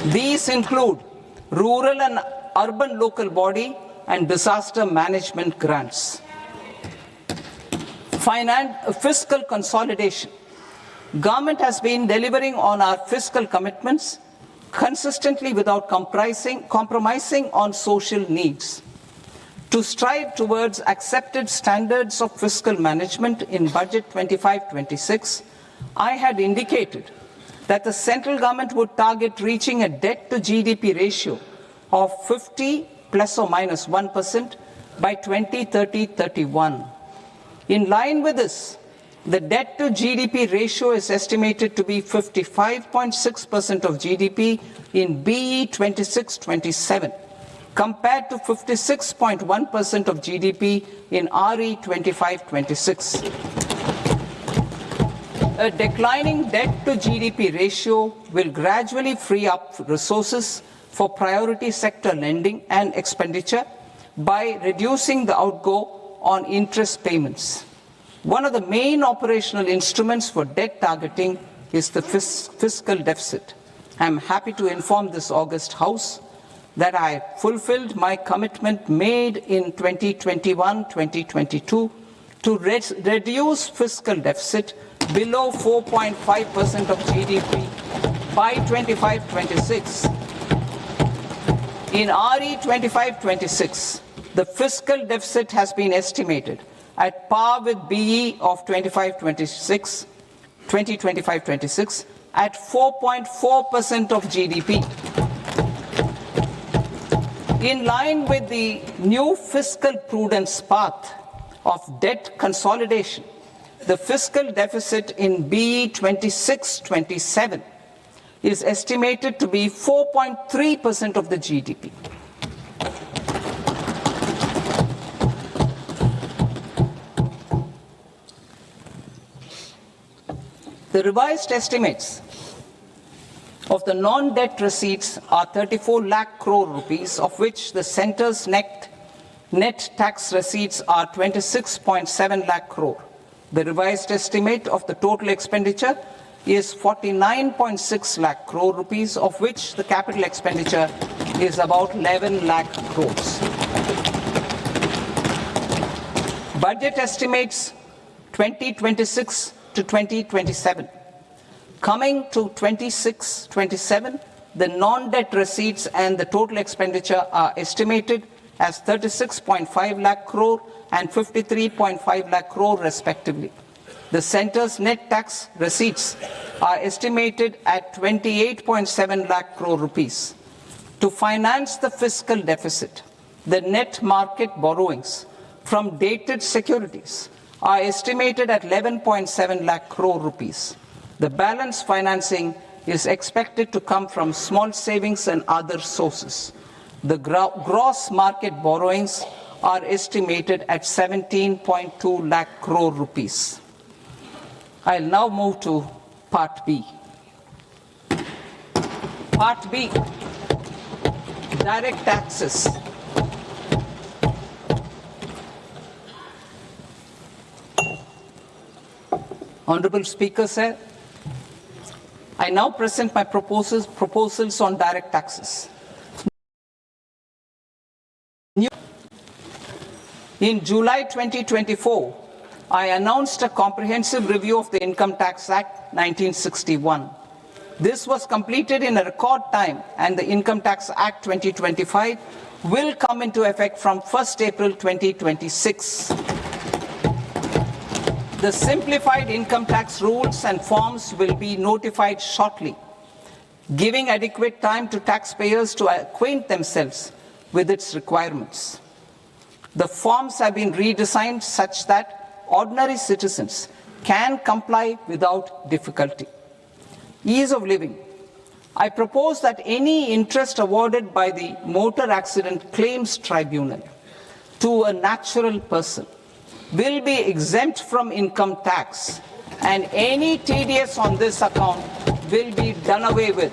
These include rural and urban local body and disaster management grants. Fiscal consolidation. Government has been delivering on our fiscal commitments consistently without compromising on social needs. To strive towards accepted standards of fiscal management in Budget 25-26, I had indicated that the central government would target reaching a debt to GDP ratio of 50 plus or minus 1% by 2030-31. In line with this, the debt to GDP ratio is estimated to be 55.6% of GDP in BE 26-27. compared to 56.1% of GDP in RE 25-26. A declining debt to GDP ratio will gradually free up resources for priority sector lending and expenditure by reducing the outgo on interest payments. One of the main operational instruments for debt targeting is the fiscal deficit. I am happy to inform this august House that I fulfilled my commitment made in 2021-2022 to reduce fiscal deficit below 4.5% of GDP by 25-26. In RE 25-26, the fiscal deficit has been estimated at par with BE of 2025-26 at 4.4% of GDP. In line with the new fiscal prudence path of debt consolidation, the fiscal deficit in BE 26-27 is estimated to be 4.3% of the GDP. The revised estimates of the non-debt receipts are 34 lakh crore rupees, of which the centre's net tax receipts are 26.7 lakh crore. The revised estimate of the total expenditure is 49.6 lakh crore rupees, of which the capital expenditure is about 11 lakh crores. Budget estimates 2026 to 2027. Coming to 26-27, the non-debt receipts and the total expenditure are estimated as 36.5 lakh crore and 53.5 lakh crore respectively. The centre's net tax receipts are estimated at 28.7 lakh crore rupees. To finance the fiscal deficit, the net market borrowings from dated securities are estimated at 11.7 lakh crore rupees. The balance financing is expected to come from small savings and other sources. The gross market borrowings are estimated at 17.2 lakh crore rupees. I'll now move to Part B. Part B, direct taxes. Honorable Speaker, sir, I now present my proposals on direct taxes. In July 2024, I announced a comprehensive review of the Income Tax Act 1961. This was completed in a record time, and the Income Tax Act 2025 will come into effect from 1st April 2026. The simplified income tax rules and forms will be notified shortly, giving adequate time to taxpayers to acquaint themselves with its requirements. The forms have been redesigned such that ordinary citizens can comply without difficulty. Ease of living. I propose that any interest awarded by the Motor Accident Claims Tribunal to a natural person will be exempt from income tax, and any TDS on this account will be done away with.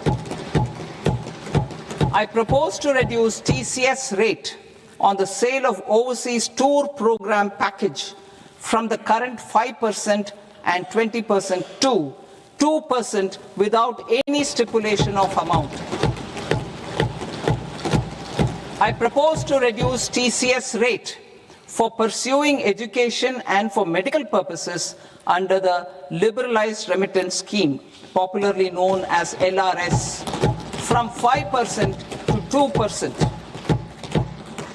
I propose to reduce TCS rate on the sale of overseas tour program package from the current 5% and 20% to 2% without any stipulation of amount. I propose to reduce TCS rate for pursuing education and for medical purposes under the Liberalized Remittance Scheme, popularly known as LRS, from 5% to 2%.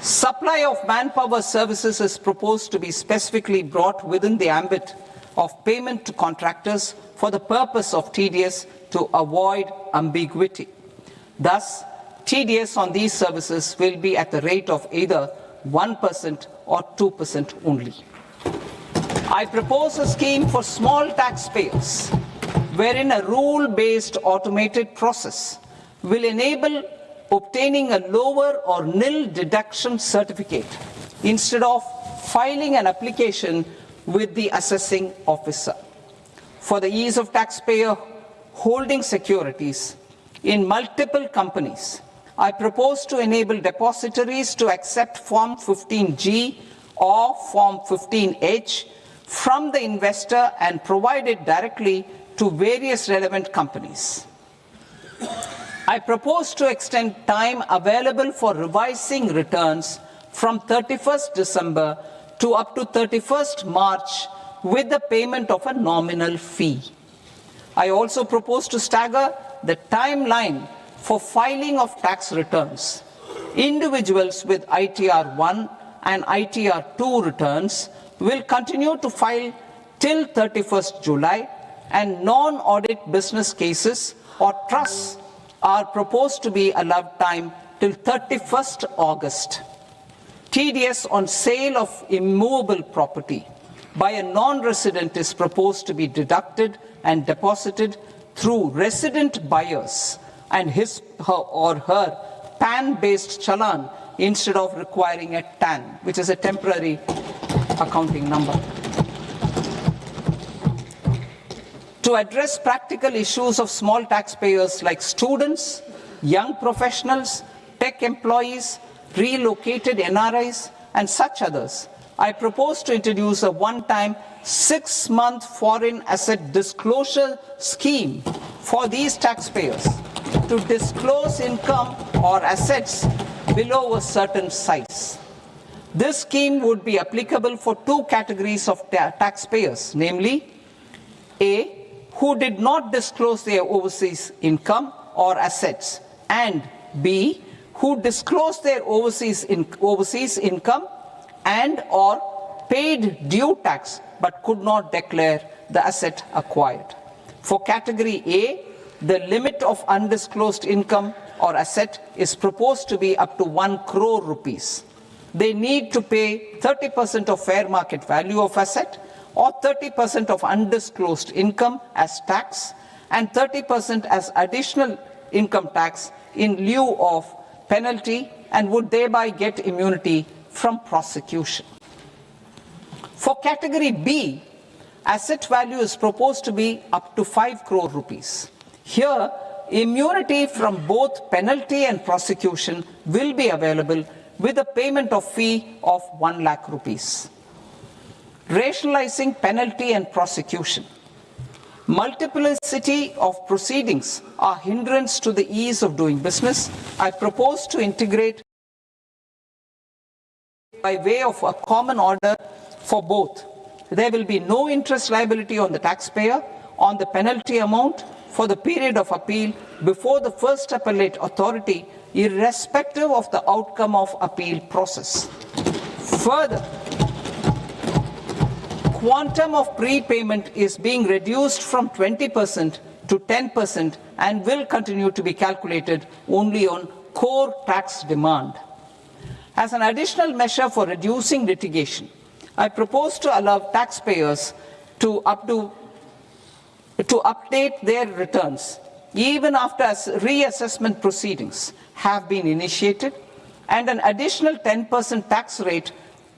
Supply of manpower services is proposed to be specifically brought within the ambit of payment to contractors for the purpose of TDS to avoid ambiguity. Thus, TDS on these services will be at the rate of either 1% or 2% only. I propose a scheme for small taxpayers, wherein a rule-based automated process will enable obtaining a lower or nil deduction certificate instead of filing an application with the assessing officer. For the ease of taxpayer holding securities in multiple companies, I propose to enable depositories to accept Form 15G or Form 15H from the investor and provide it directly to various relevant companies. I propose to extend time available for revising returns from 31st December to up to 31st March with the payment of a nominal fee. I also propose to stagger the timeline for filing of tax returns. Individuals with ITR 1 and ITR 2 returns will continue to file till 31st July, and non-audit business cases or trusts are proposed to be allowed time till 31st August. TDS on sale of immovable property by a non-resident is proposed to be deducted and deposited through resident buyers and his or her PAN-based challan instead of requiring a TAN, which is a temporary accounting number. To address practical issues of small taxpayers like students, young professionals, tech employees, relocated NRIs, and such others, I propose to introduce a one-time 6-month foreign asset disclosure scheme for these taxpayers to disclose income or assets below a certain size. This scheme would be applicable for two categories of taxpayers, namely A, who did not disclose their overseas income or assets, and B, who disclosed their overseas income and or paid due tax but could not declare the asset acquired. For category A, the limit of undisclosed income or asset is proposed to be up to 1 crore rupees. They need to pay 30% of fair market value of asset or 30% of undisclosed income as tax and 30% as additional income tax in lieu of penalty, and would thereby get immunity from prosecution. For category B, asset value is proposed to be up to 5 crore rupees. Here, immunity from both penalty and prosecution will be available with a payment of fee of 1 lakh rupees. Rationalizing penalty and prosecution. Multiplicity of proceedings are hindrance to the ease of doing business. I propose to integrate by way of a common order for both. There will be no interest liability on the taxpayer on the penalty amount for the period of appeal before the first appellate authority, irrespective of the outcome of appeal process. Further, quantum of prepayment is being reduced from 20% to 10% and will continue to be calculated only on core tax demand. As an additional measure for reducing litigation, I propose to allow taxpayers to update their returns even after reassessment proceedings have been initiated, and an additional 10% tax rate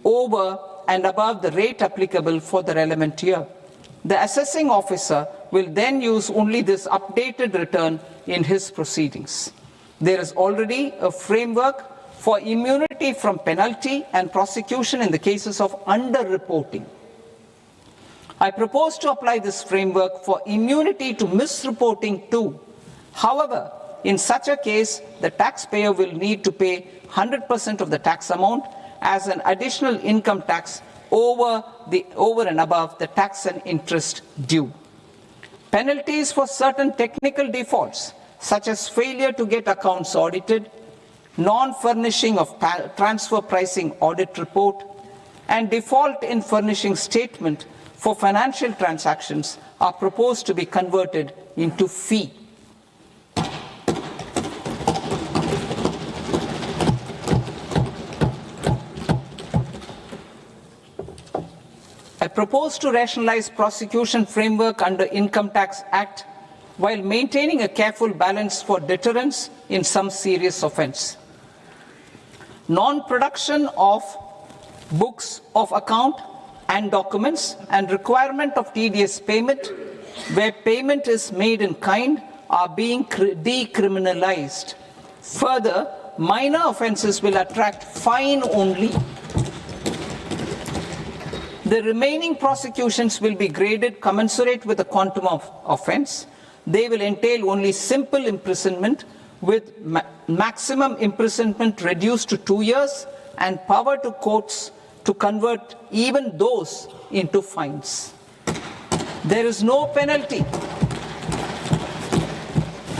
over and above the rate applicable for the relevant year. The assessing officer will then use only this updated return in his proceedings. There is already a framework for immunity from penalty and prosecution in the cases of underreporting. I propose to apply this framework for immunity to misreporting too. However, in such a case, the taxpayer will need to pay 100% of the tax amount as an additional income tax over and above the tax and interest due. Penalties for certain technical defaults, such as failure to get accounts audited, non-furnishing of transfer pricing audit report, and default in furnishing statement for financial transactions, are proposed to be converted into fee. I propose to rationalize prosecution framework under Income Tax Act while maintaining a careful balance for deterrence in some serious offence. Non-production of books of account and documents and requirement of TDS payment where payment is made in kind are being decriminalized. Further, minor offences will attract fine only. The remaining prosecutions will be graded commensurate with the quantum of offence. They will entail only simple imprisonment with maximum imprisonment reduced to 2 years and power to courts to convert even those into fines. There is no penalty.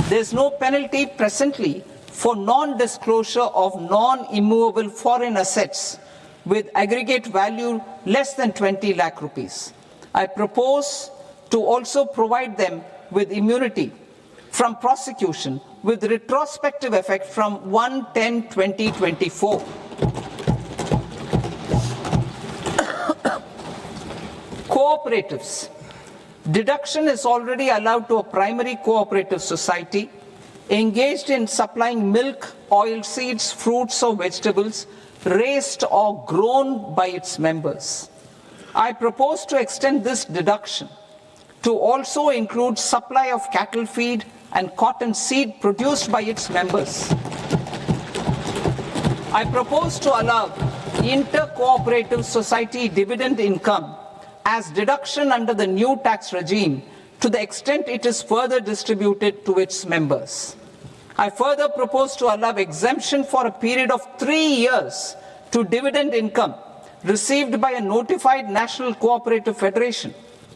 There is no penalty presently for non-disclosure of non-immovable foreign assets with aggregate value less than 20 lakh rupees. I propose to also provide them with immunity from prosecution with retrospective effect from 1/10/2024. Cooperatives. Deduction is already allowed to a primary cooperative society engaged in supplying milk, oilseeds, fruits or vegetables raised or grown by its members. I propose to extend this deduction to also include supply of cattle feed and cotton seed produced by its members. I propose to allow inter-cooperative society dividend income as deduction under the new tax regime to the extent it is further distributed to its members. I further propose to allow exemption for a period of 3 years to dividend income received by a notified national cooperative federation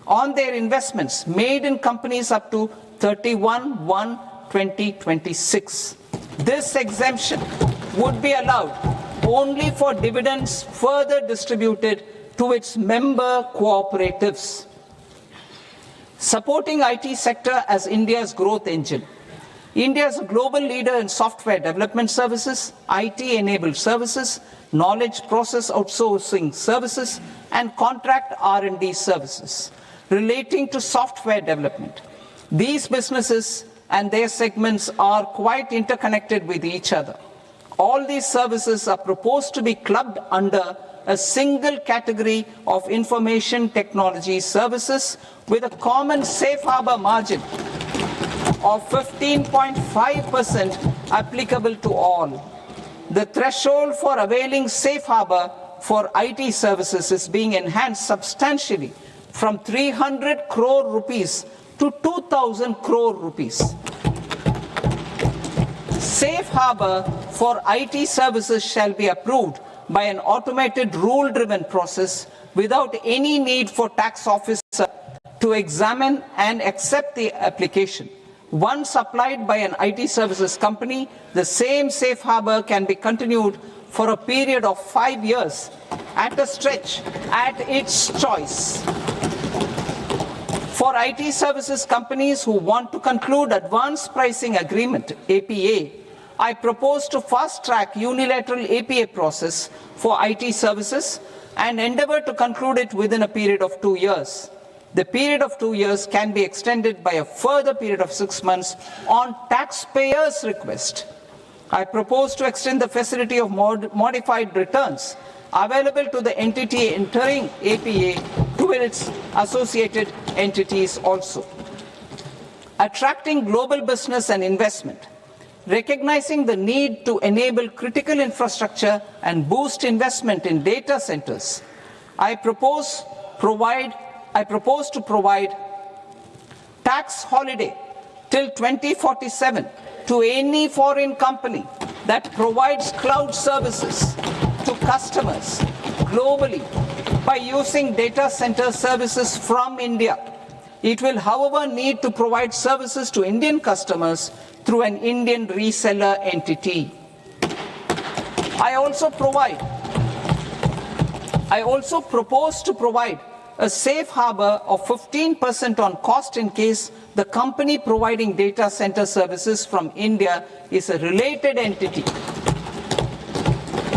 on their investments made in companies up to 31/1/2026. This exemption would be allowed only for dividends further distributed to its member cooperatives. Supporting IT sector as India's growth engine. India is a global leader in software development services, IT-enabled services, knowledge process outsourcing services, and contract R&D services relating to software development. These businesses and their segments are quite interconnected with each other. All these services are proposed to be clubbed under a single category of information technology services with a common safe harbor margin of 15.5% applicable to all. The threshold for availing safe harbor for IT services is being enhanced substantially from 300 crore rupees to 2,000 crore rupees. Safe harbor for IT services shall be approved by an automated rule-driven process without any need for tax officer to examine and accept the application. Once applied by an IT services company, the same safe harbor can be continued for a period of 5 years at a stretch at its choice. For IT services companies who want to conclude advanced pricing agreement, APA, I propose to fast-track unilateral APA process for IT services and endeavor to conclude it within a period of 2 years. The period of 2 years can be extended by a further period of 6 months on taxpayers' request. I propose to extend the facility of modified returns available to the entity entering APA to its associated entities also. Attracting global business and investment. Recognizing the need to enable critical infrastructure and boost investment in data centers, I propose to provide tax holiday till 2047 to any foreign company that provides cloud services to customers globally by using data center services from India. It will, however, need to provide services to Indian customers through an Indian reseller entity. I also propose to provide a safe harbor of 15% on cost in case the company providing data center services from India is a related entity.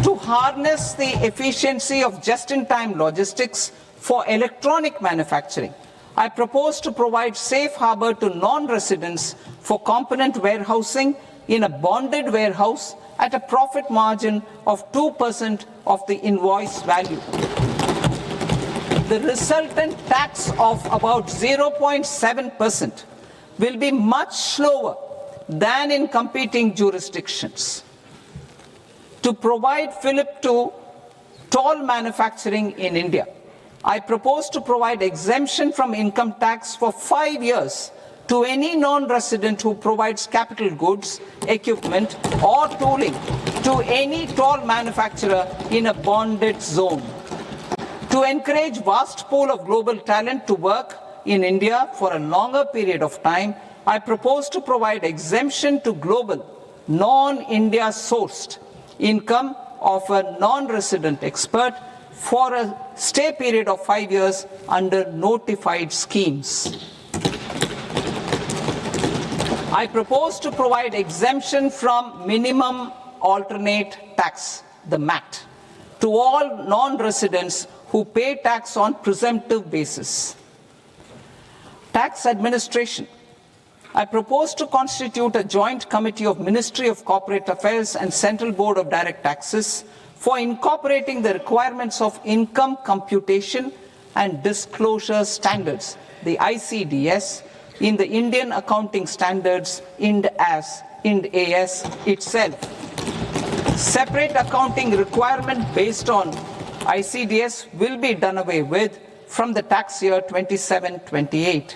To harness the efficiency of just-in-time logistics for electronic manufacturing, I propose to provide safe harbor to non-residents for component warehousing in a bonded warehouse at a profit margin of 2% of the invoice value. The resultant tax of about 0.7% will be much lower than in competing jurisdictions. To provide fillip to toll manufacturing in India, I propose to provide exemption from income tax for 5 years to any non-resident who provides capital goods, equipment, or tooling to any toll manufacturer in a bonded zone. To encourage vast pool of global talent to work in India for a longer period of time, I propose to provide exemption to global, non-India sourced income of a non-resident expert for a stay period of 5 years under notified schemes. I propose to provide exemption from minimum alternate tax, the MAT, to all non-residents who pay tax on presumptive basis. Tax administration. I propose to constitute a joint committee of Ministry of Corporate Affairs and Central Board of Direct Taxes for incorporating the requirements of income computation and disclosure standards, the ICDS, in the Indian Accounting Standards, IND AS itself. Separate accounting requirement based on ICDS will be done away with from the tax year 27-28.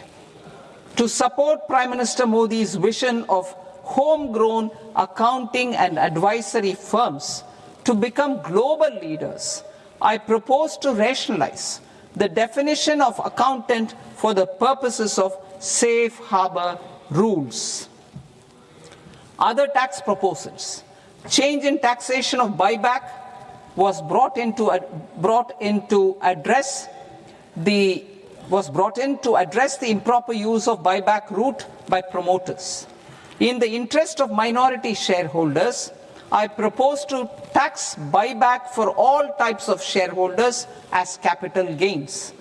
To support Prime Minister Modi's vision of homegrown accounting and advisory firms to become global leaders, I propose to rationalize the definition of accountant for the purposes of safe harbor rules. Other tax proposals. Change in taxation of buyback was brought in to address the improper use of buyback route by promoters. In the interest of minority shareholders, I propose to tax buyback for all types of shareholders as capital gains.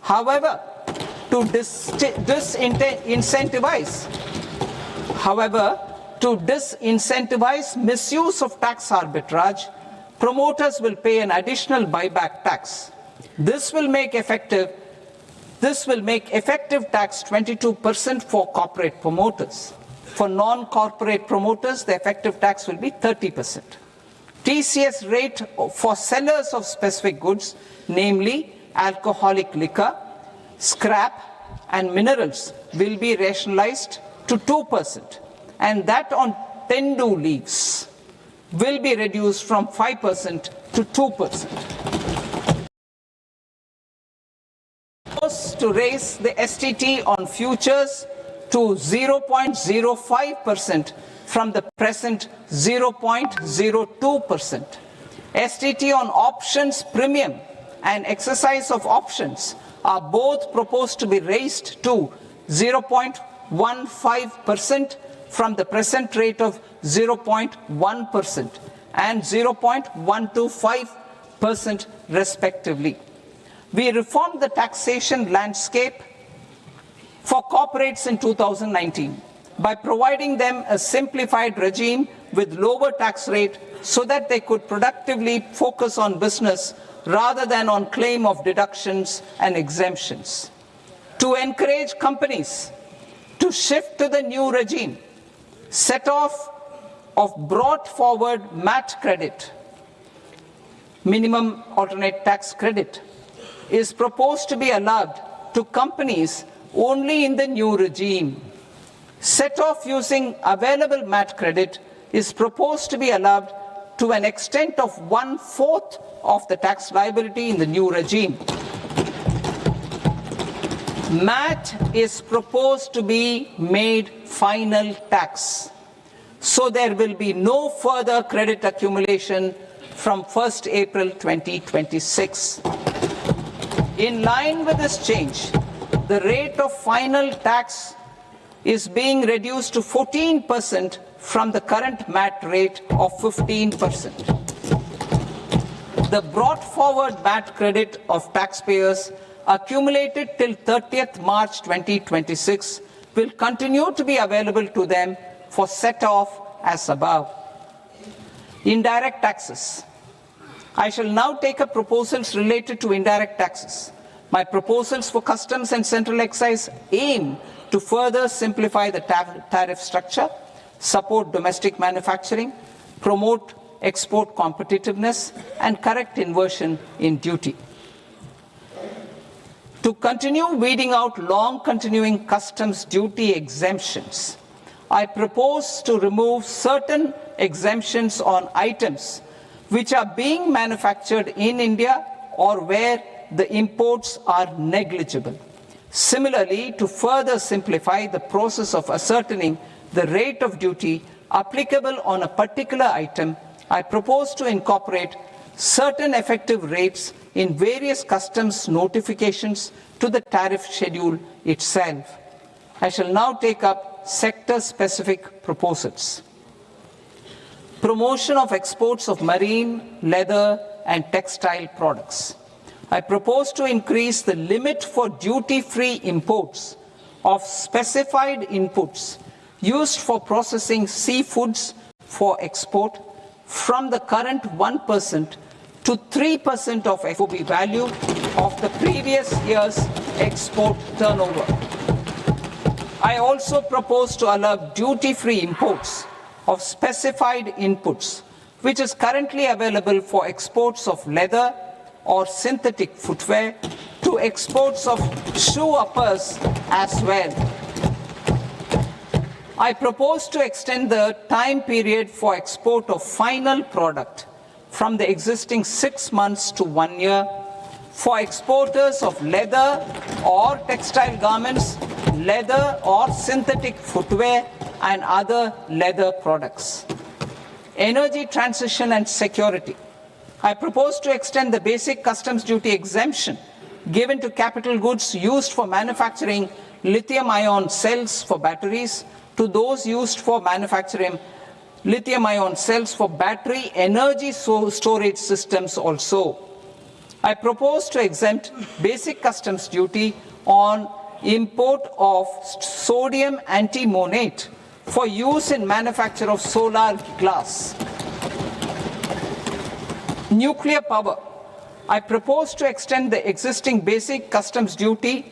However, to disincentivize misuse of tax arbitrage, promoters will pay an additional buyback tax. This will make effective tax 22% for corporate promoters. For non-corporate promoters, the effective tax will be 30%. TCS rate for sellers of specific goods, namely alcoholic liquor, scrap, and minerals, will be rationalized to 2%, and that on Tendu leaves will be reduced from 5% to 2%. To raise the STT on futures to 0.05% from the present 0.02%. STT on options premium and exercise of options are both proposed to be raised to 0.15% from the present rate of 0.1% and 0.125% respectively. We reformed the taxation landscape for corporates in 2019 by providing them a simplified regime with lower tax rate so that they could productively focus on business rather than on claim of deductions and exemptions. To encourage companies to shift to the new regime, set-off of brought forward MAT credit, minimum alternate tax credit, is proposed to be allowed to companies only in the new regime. Set-off using available MAT credit is proposed to be allowed to an extent of 1/4 of the tax liability in the new regime. MAT is proposed to be made final tax, so there will be no further credit accumulation from 1st April 2026. In line with this change, the rate of final tax is being reduced to 14% from the current MAT rate of 15%. The brought forward MAT credit of taxpayers accumulated till 30th March 2026 will continue to be available to them for set-off as above. Indirect taxes. I shall now take up proposals related to indirect taxes. My proposals for customs and central excise aim to further simplify the tariff structure, support domestic manufacturing, promote export competitiveness, and correct inversion in duty. To continue weeding out long-continuing customs duty exemptions, I propose to remove certain exemptions on items which are being manufactured in India or where the imports are negligible. Similarly, to further simplify the process of ascertaining the rate of duty applicable on a particular item, I propose to incorporate certain effective rates in various customs notifications to the tariff schedule itself. I shall now take up sector-specific proposals. Promotion of exports of marine, leather, and textile products. I propose to increase the limit for duty-free imports of specified inputs used for processing seafoods for export from the current 1% to 3% of FOB value of the previous year's export turnover. I also propose to allow duty-free imports of specified inputs, which is currently available for exports of leather or synthetic footwear, to exports of shoe uppers as well. I propose to extend the time period for export of final product from the existing 6 months to 1 year for exporters of leather or textile garments, leather or synthetic footwear, and other leather products. Energy transition and security. I propose to extend the basic customs duty exemption given to capital goods used for manufacturing lithium-ion cells for batteries to those used for manufacturing lithium-ion cells for battery energy storage systems also. I propose to exempt basic customs duty on import of sodium antimonate for use in manufacture of solar glass. Nuclear power. I propose to extend the existing basic customs duty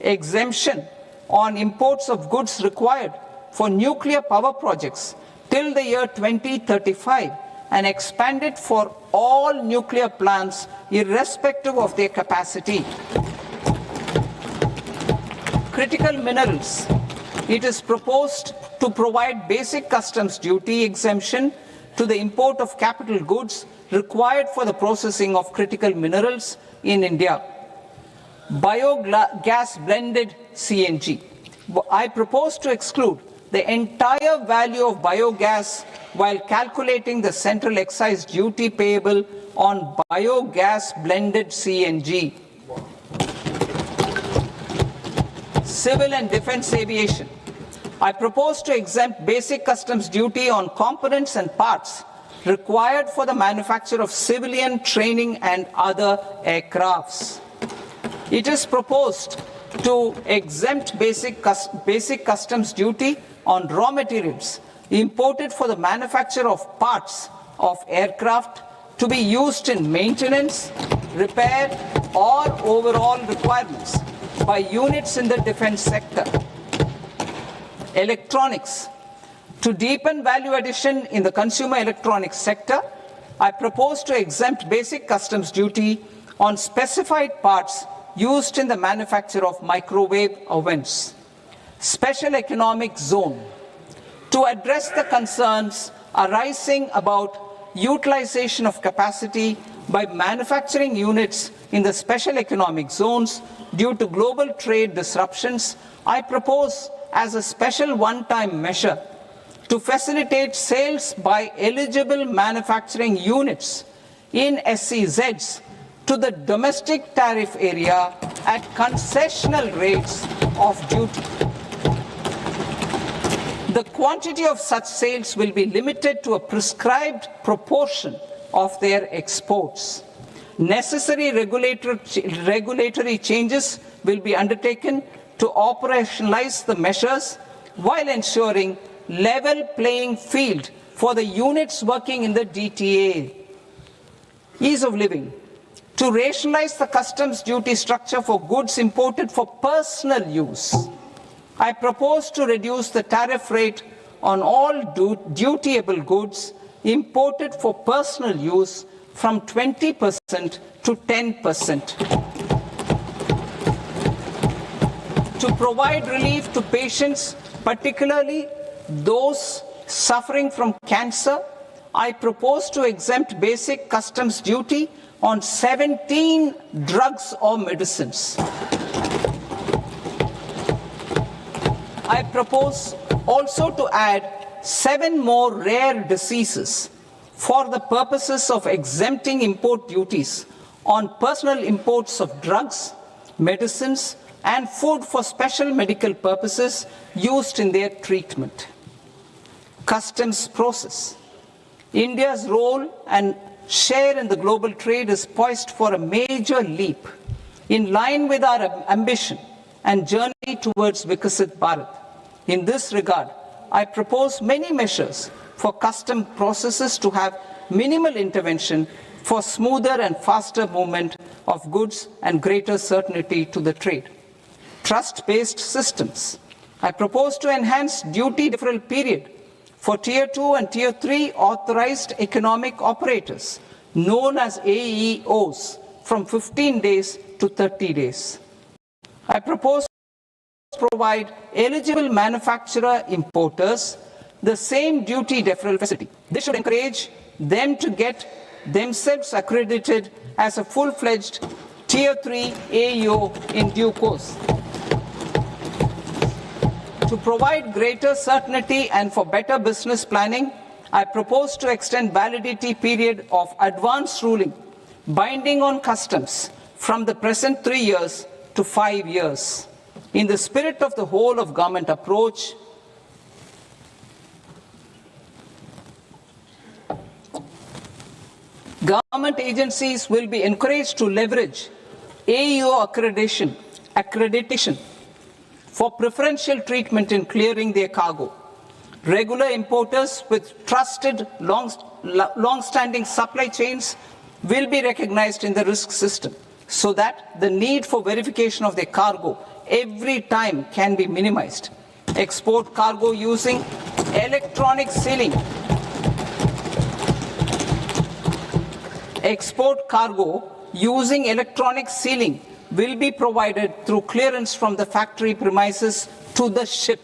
exemption on imports of goods required for nuclear power projects till the year 2035 and expand it for all nuclear plants irrespective of their capacity. Critical minerals. It is proposed to provide basic customs duty exemption to the import of capital goods required for the processing of critical minerals in India. Biogas blended CNG. I propose to exclude the entire value of biogas while calculating the central excise duty payable on biogas blended CNG. Civil and defense aviation. I propose to exempt basic customs duty on components and parts required for the manufacture of civilian training and other aircrafts. It is proposed to exempt basic customs duty on raw materials imported for the manufacture of parts of aircraft to be used in maintenance, repair, or overall requirements by units in the defense sector. Electronics. To deepen value addition in the consumer electronics sector, I propose to exempt basic customs duty on specified parts used in the manufacture of microwave ovens. Special economic zone. To address the concerns arising about utilization of capacity by manufacturing units in the special economic zones due to global trade disruptions, I propose as a special one-time measure to facilitate sales by eligible manufacturing units in SEZs to the domestic tariff area at concessional rates of duty. The quantity of such sales will be limited to a prescribed proportion of their exports. Necessary regulatory changes will be undertaken to operationalize the measures while ensuring level playing field for the units working in the DTA. Ease of living. To rationalize the customs duty structure for goods imported for personal use, I propose to reduce the tariff rate on all dutiable goods imported for personal use from 20% to 10%. To provide relief to patients, particularly those suffering from cancer, I propose to exempt basic customs duty on 17 drugs or medicines. I propose also to add 7 more rare diseases for the purposes of exempting import duties on personal imports of drugs, medicines, and food for special medical purposes used in their treatment. Customs process. India's role and share in the global trade is poised for a major leap in line with our ambition and journey towards Vikasit Bharat. In this regard, I propose many measures for custom processes to have minimal intervention for smoother and faster movement of goods and greater certainty to the trade. Trust-based systems. I propose to enhance duty deferral period for Tier 2 and Tier 3 authorized economic operators, known as AEOs, from 15 days to 30 days. I propose to provide eligible manufacturer importers the same duty deferral facility. This should encourage them to get themselves accredited as a full-fledged Tier 3 AEO in due course. To provide greater certainty and for better business planning, I propose to extend validity period of advance ruling binding on customs from the present 3 years to 5 years. In the spirit of the whole of government approach, Government agencies will be encouraged to leverage AEO accreditation for preferential treatment in clearing their cargo. Regular importers with trusted long-standing supply chains will be recognized in the risk system so that the need for verification of their cargo every time can be minimized. Export cargo using electronic sealing. Export cargo using electronic sealing will be provided through clearance from the factory premises to the ship.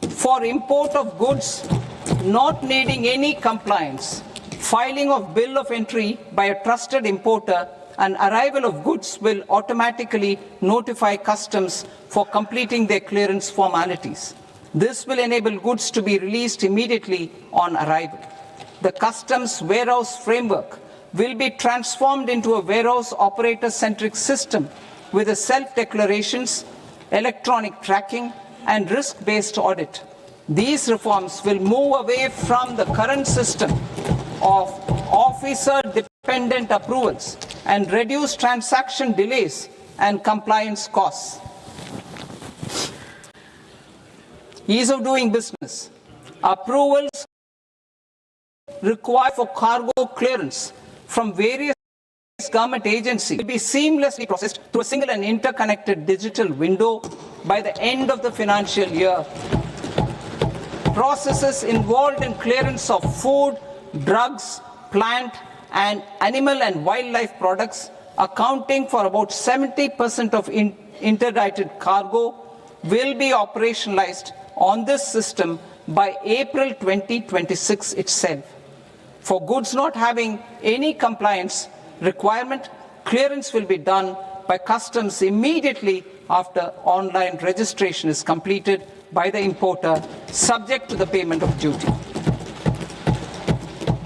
For import of goods not needing any compliance, filing of bill of entry by a trusted importer and arrival of goods will automatically notify customs for completing their clearance formalities. This will enable goods to be released immediately on arrival. The customs warehouse framework will be transformed into a warehouse operator-centric system with a self-declarations, electronic tracking, and risk-based audit. These reforms will move away from the current system of officer-dependent approvals and reduce transaction delays and compliance costs. Ease of doing business. Approvals required for cargo clearance from various government agencies will be seamlessly processed through a single and interconnected digital window by the end of the financial year. Processes involved in clearance of food, drugs, plant, and animal and wildlife products, accounting for about 70% of interdicted cargo, will be operationalized on this system by April 2026 itself. For goods not having any compliance requirement, clearance will be done by customs immediately after online registration is completed by the importer, subject to the payment of duty.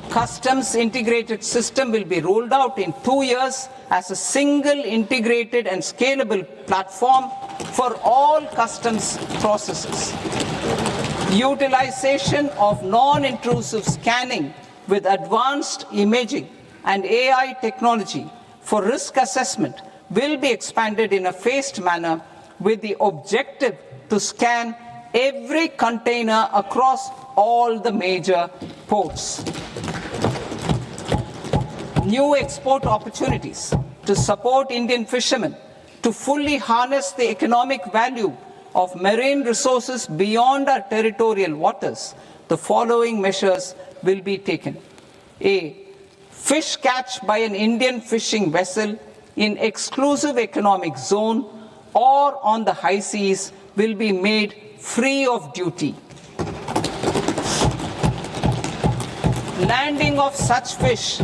Customs integrated system will be rolled out in 2 years as a single integrated and scalable platform for all customs processes. Utilization of non-intrusive scanning with advanced imaging and AI technology for risk assessment will be expanded in a phased manner with the objective to scan every container across all the major ports. New export opportunities to support Indian fishermen to fully harness the economic value of marine resources beyond our territorial waters. The following measures will be taken. A. Fish catch by an Indian fishing vessel in exclusive economic zone or on the high seas will be made free of duty. Landing of such fish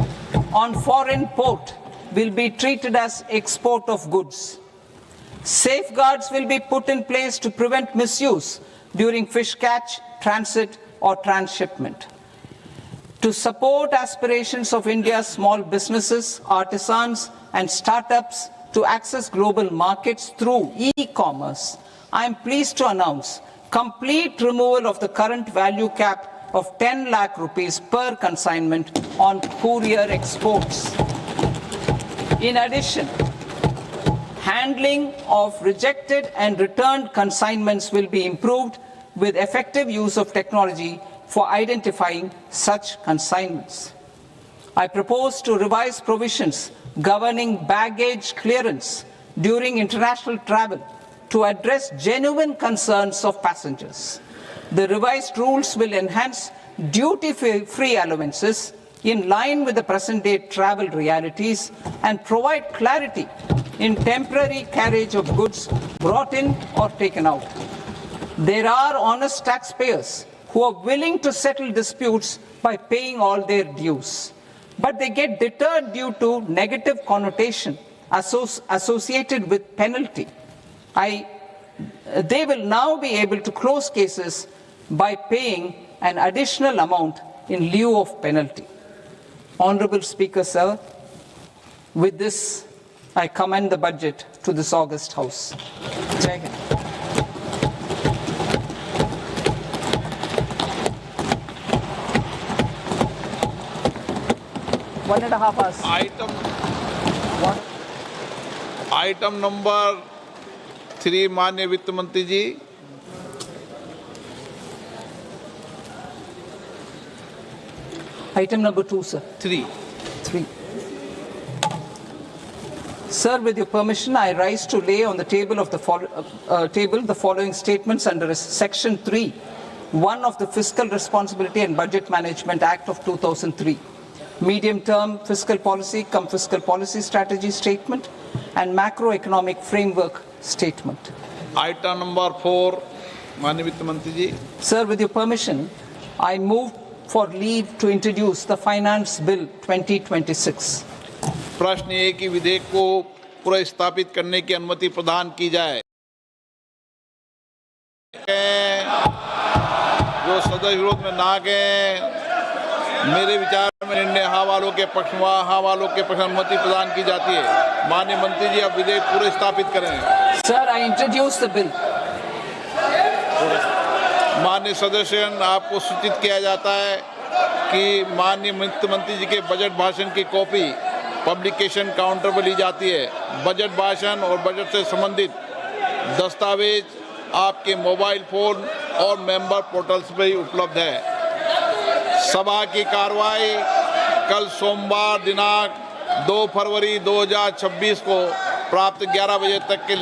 on foreign port will be treated as export of goods. Safeguards will be put in place to prevent misuse during fish catch, transit, or transshipment. To support aspirations of India's small businesses, artisans, and startups to access global markets through e-commerce, I am pleased to announce complete removal of the current value cap of 10 lakh rupees per consignment on courier exports. In addition, handling of rejected and returned consignments will be improved with effective use of technology for identifying such consignments. I propose to revise provisions governing baggage clearance during international travel to address genuine concerns of passengers. The revised rules will enhance duty-free allowances in line with the present-day travel realities and provide clarity in temporary carriage of goods brought in or taken out. There are honest taxpayers who are willing to settle disputes by paying all their dues, but they get deterred due to negative connotation associated with penalty. They will now be able to close cases by paying an additional amount in lieu of penalty. Honorable Speaker, sir, with this, I commend the budget to this august House. Jai Hind. 1.5 hours. Item number 3 माननीय वित्त मंत्री जी। Item number 2, sir. 3। 3. Sir, with your permission, I rise to lay on the table of the following statements under Section 3, 1 of the Fiscal Responsibility and Budget Management Act of 2003, medium-term fiscal policy cum fiscal policy strategy statement, and macroeconomic framework statement. Item number 4 माननीय वित्त मंत्री जी। Sir, with your permission, I move for leave to introduce the Finance Bill 2026. प्रश्न ये कि विधेयक को पुनर्स्थापित करने की अनुमति प्रदान की जाए। जो सदस्य विरोध में ना गए, मेरे विचार में निर्णय हाँ वालों के पक्ष में, हाँ वालों के पक्ष में अनुमति प्रदान की जाती है। माननीय मंत्री जी, अब विधेयक पुनर्स्थापित करें। Sir, I introduce the bill. माननीय सदस्यगण, आपको सूचित किया जाता है कि माननीय वित्त मंत्री जी के बजट भाषण की कॉपी पब्लिकेशन काउंटर पर ली जाती है। बजट भाषण और बजट से संबंधित दस्तावेज आपके मोबाइल फोन और मेंबर पोर्टल्स पर ही उपलब्ध है। सभा की कार्रवाई कल सोमवार दिनांक 2 फरवरी 2026 को प्राप्त 11 बजे तक के लिए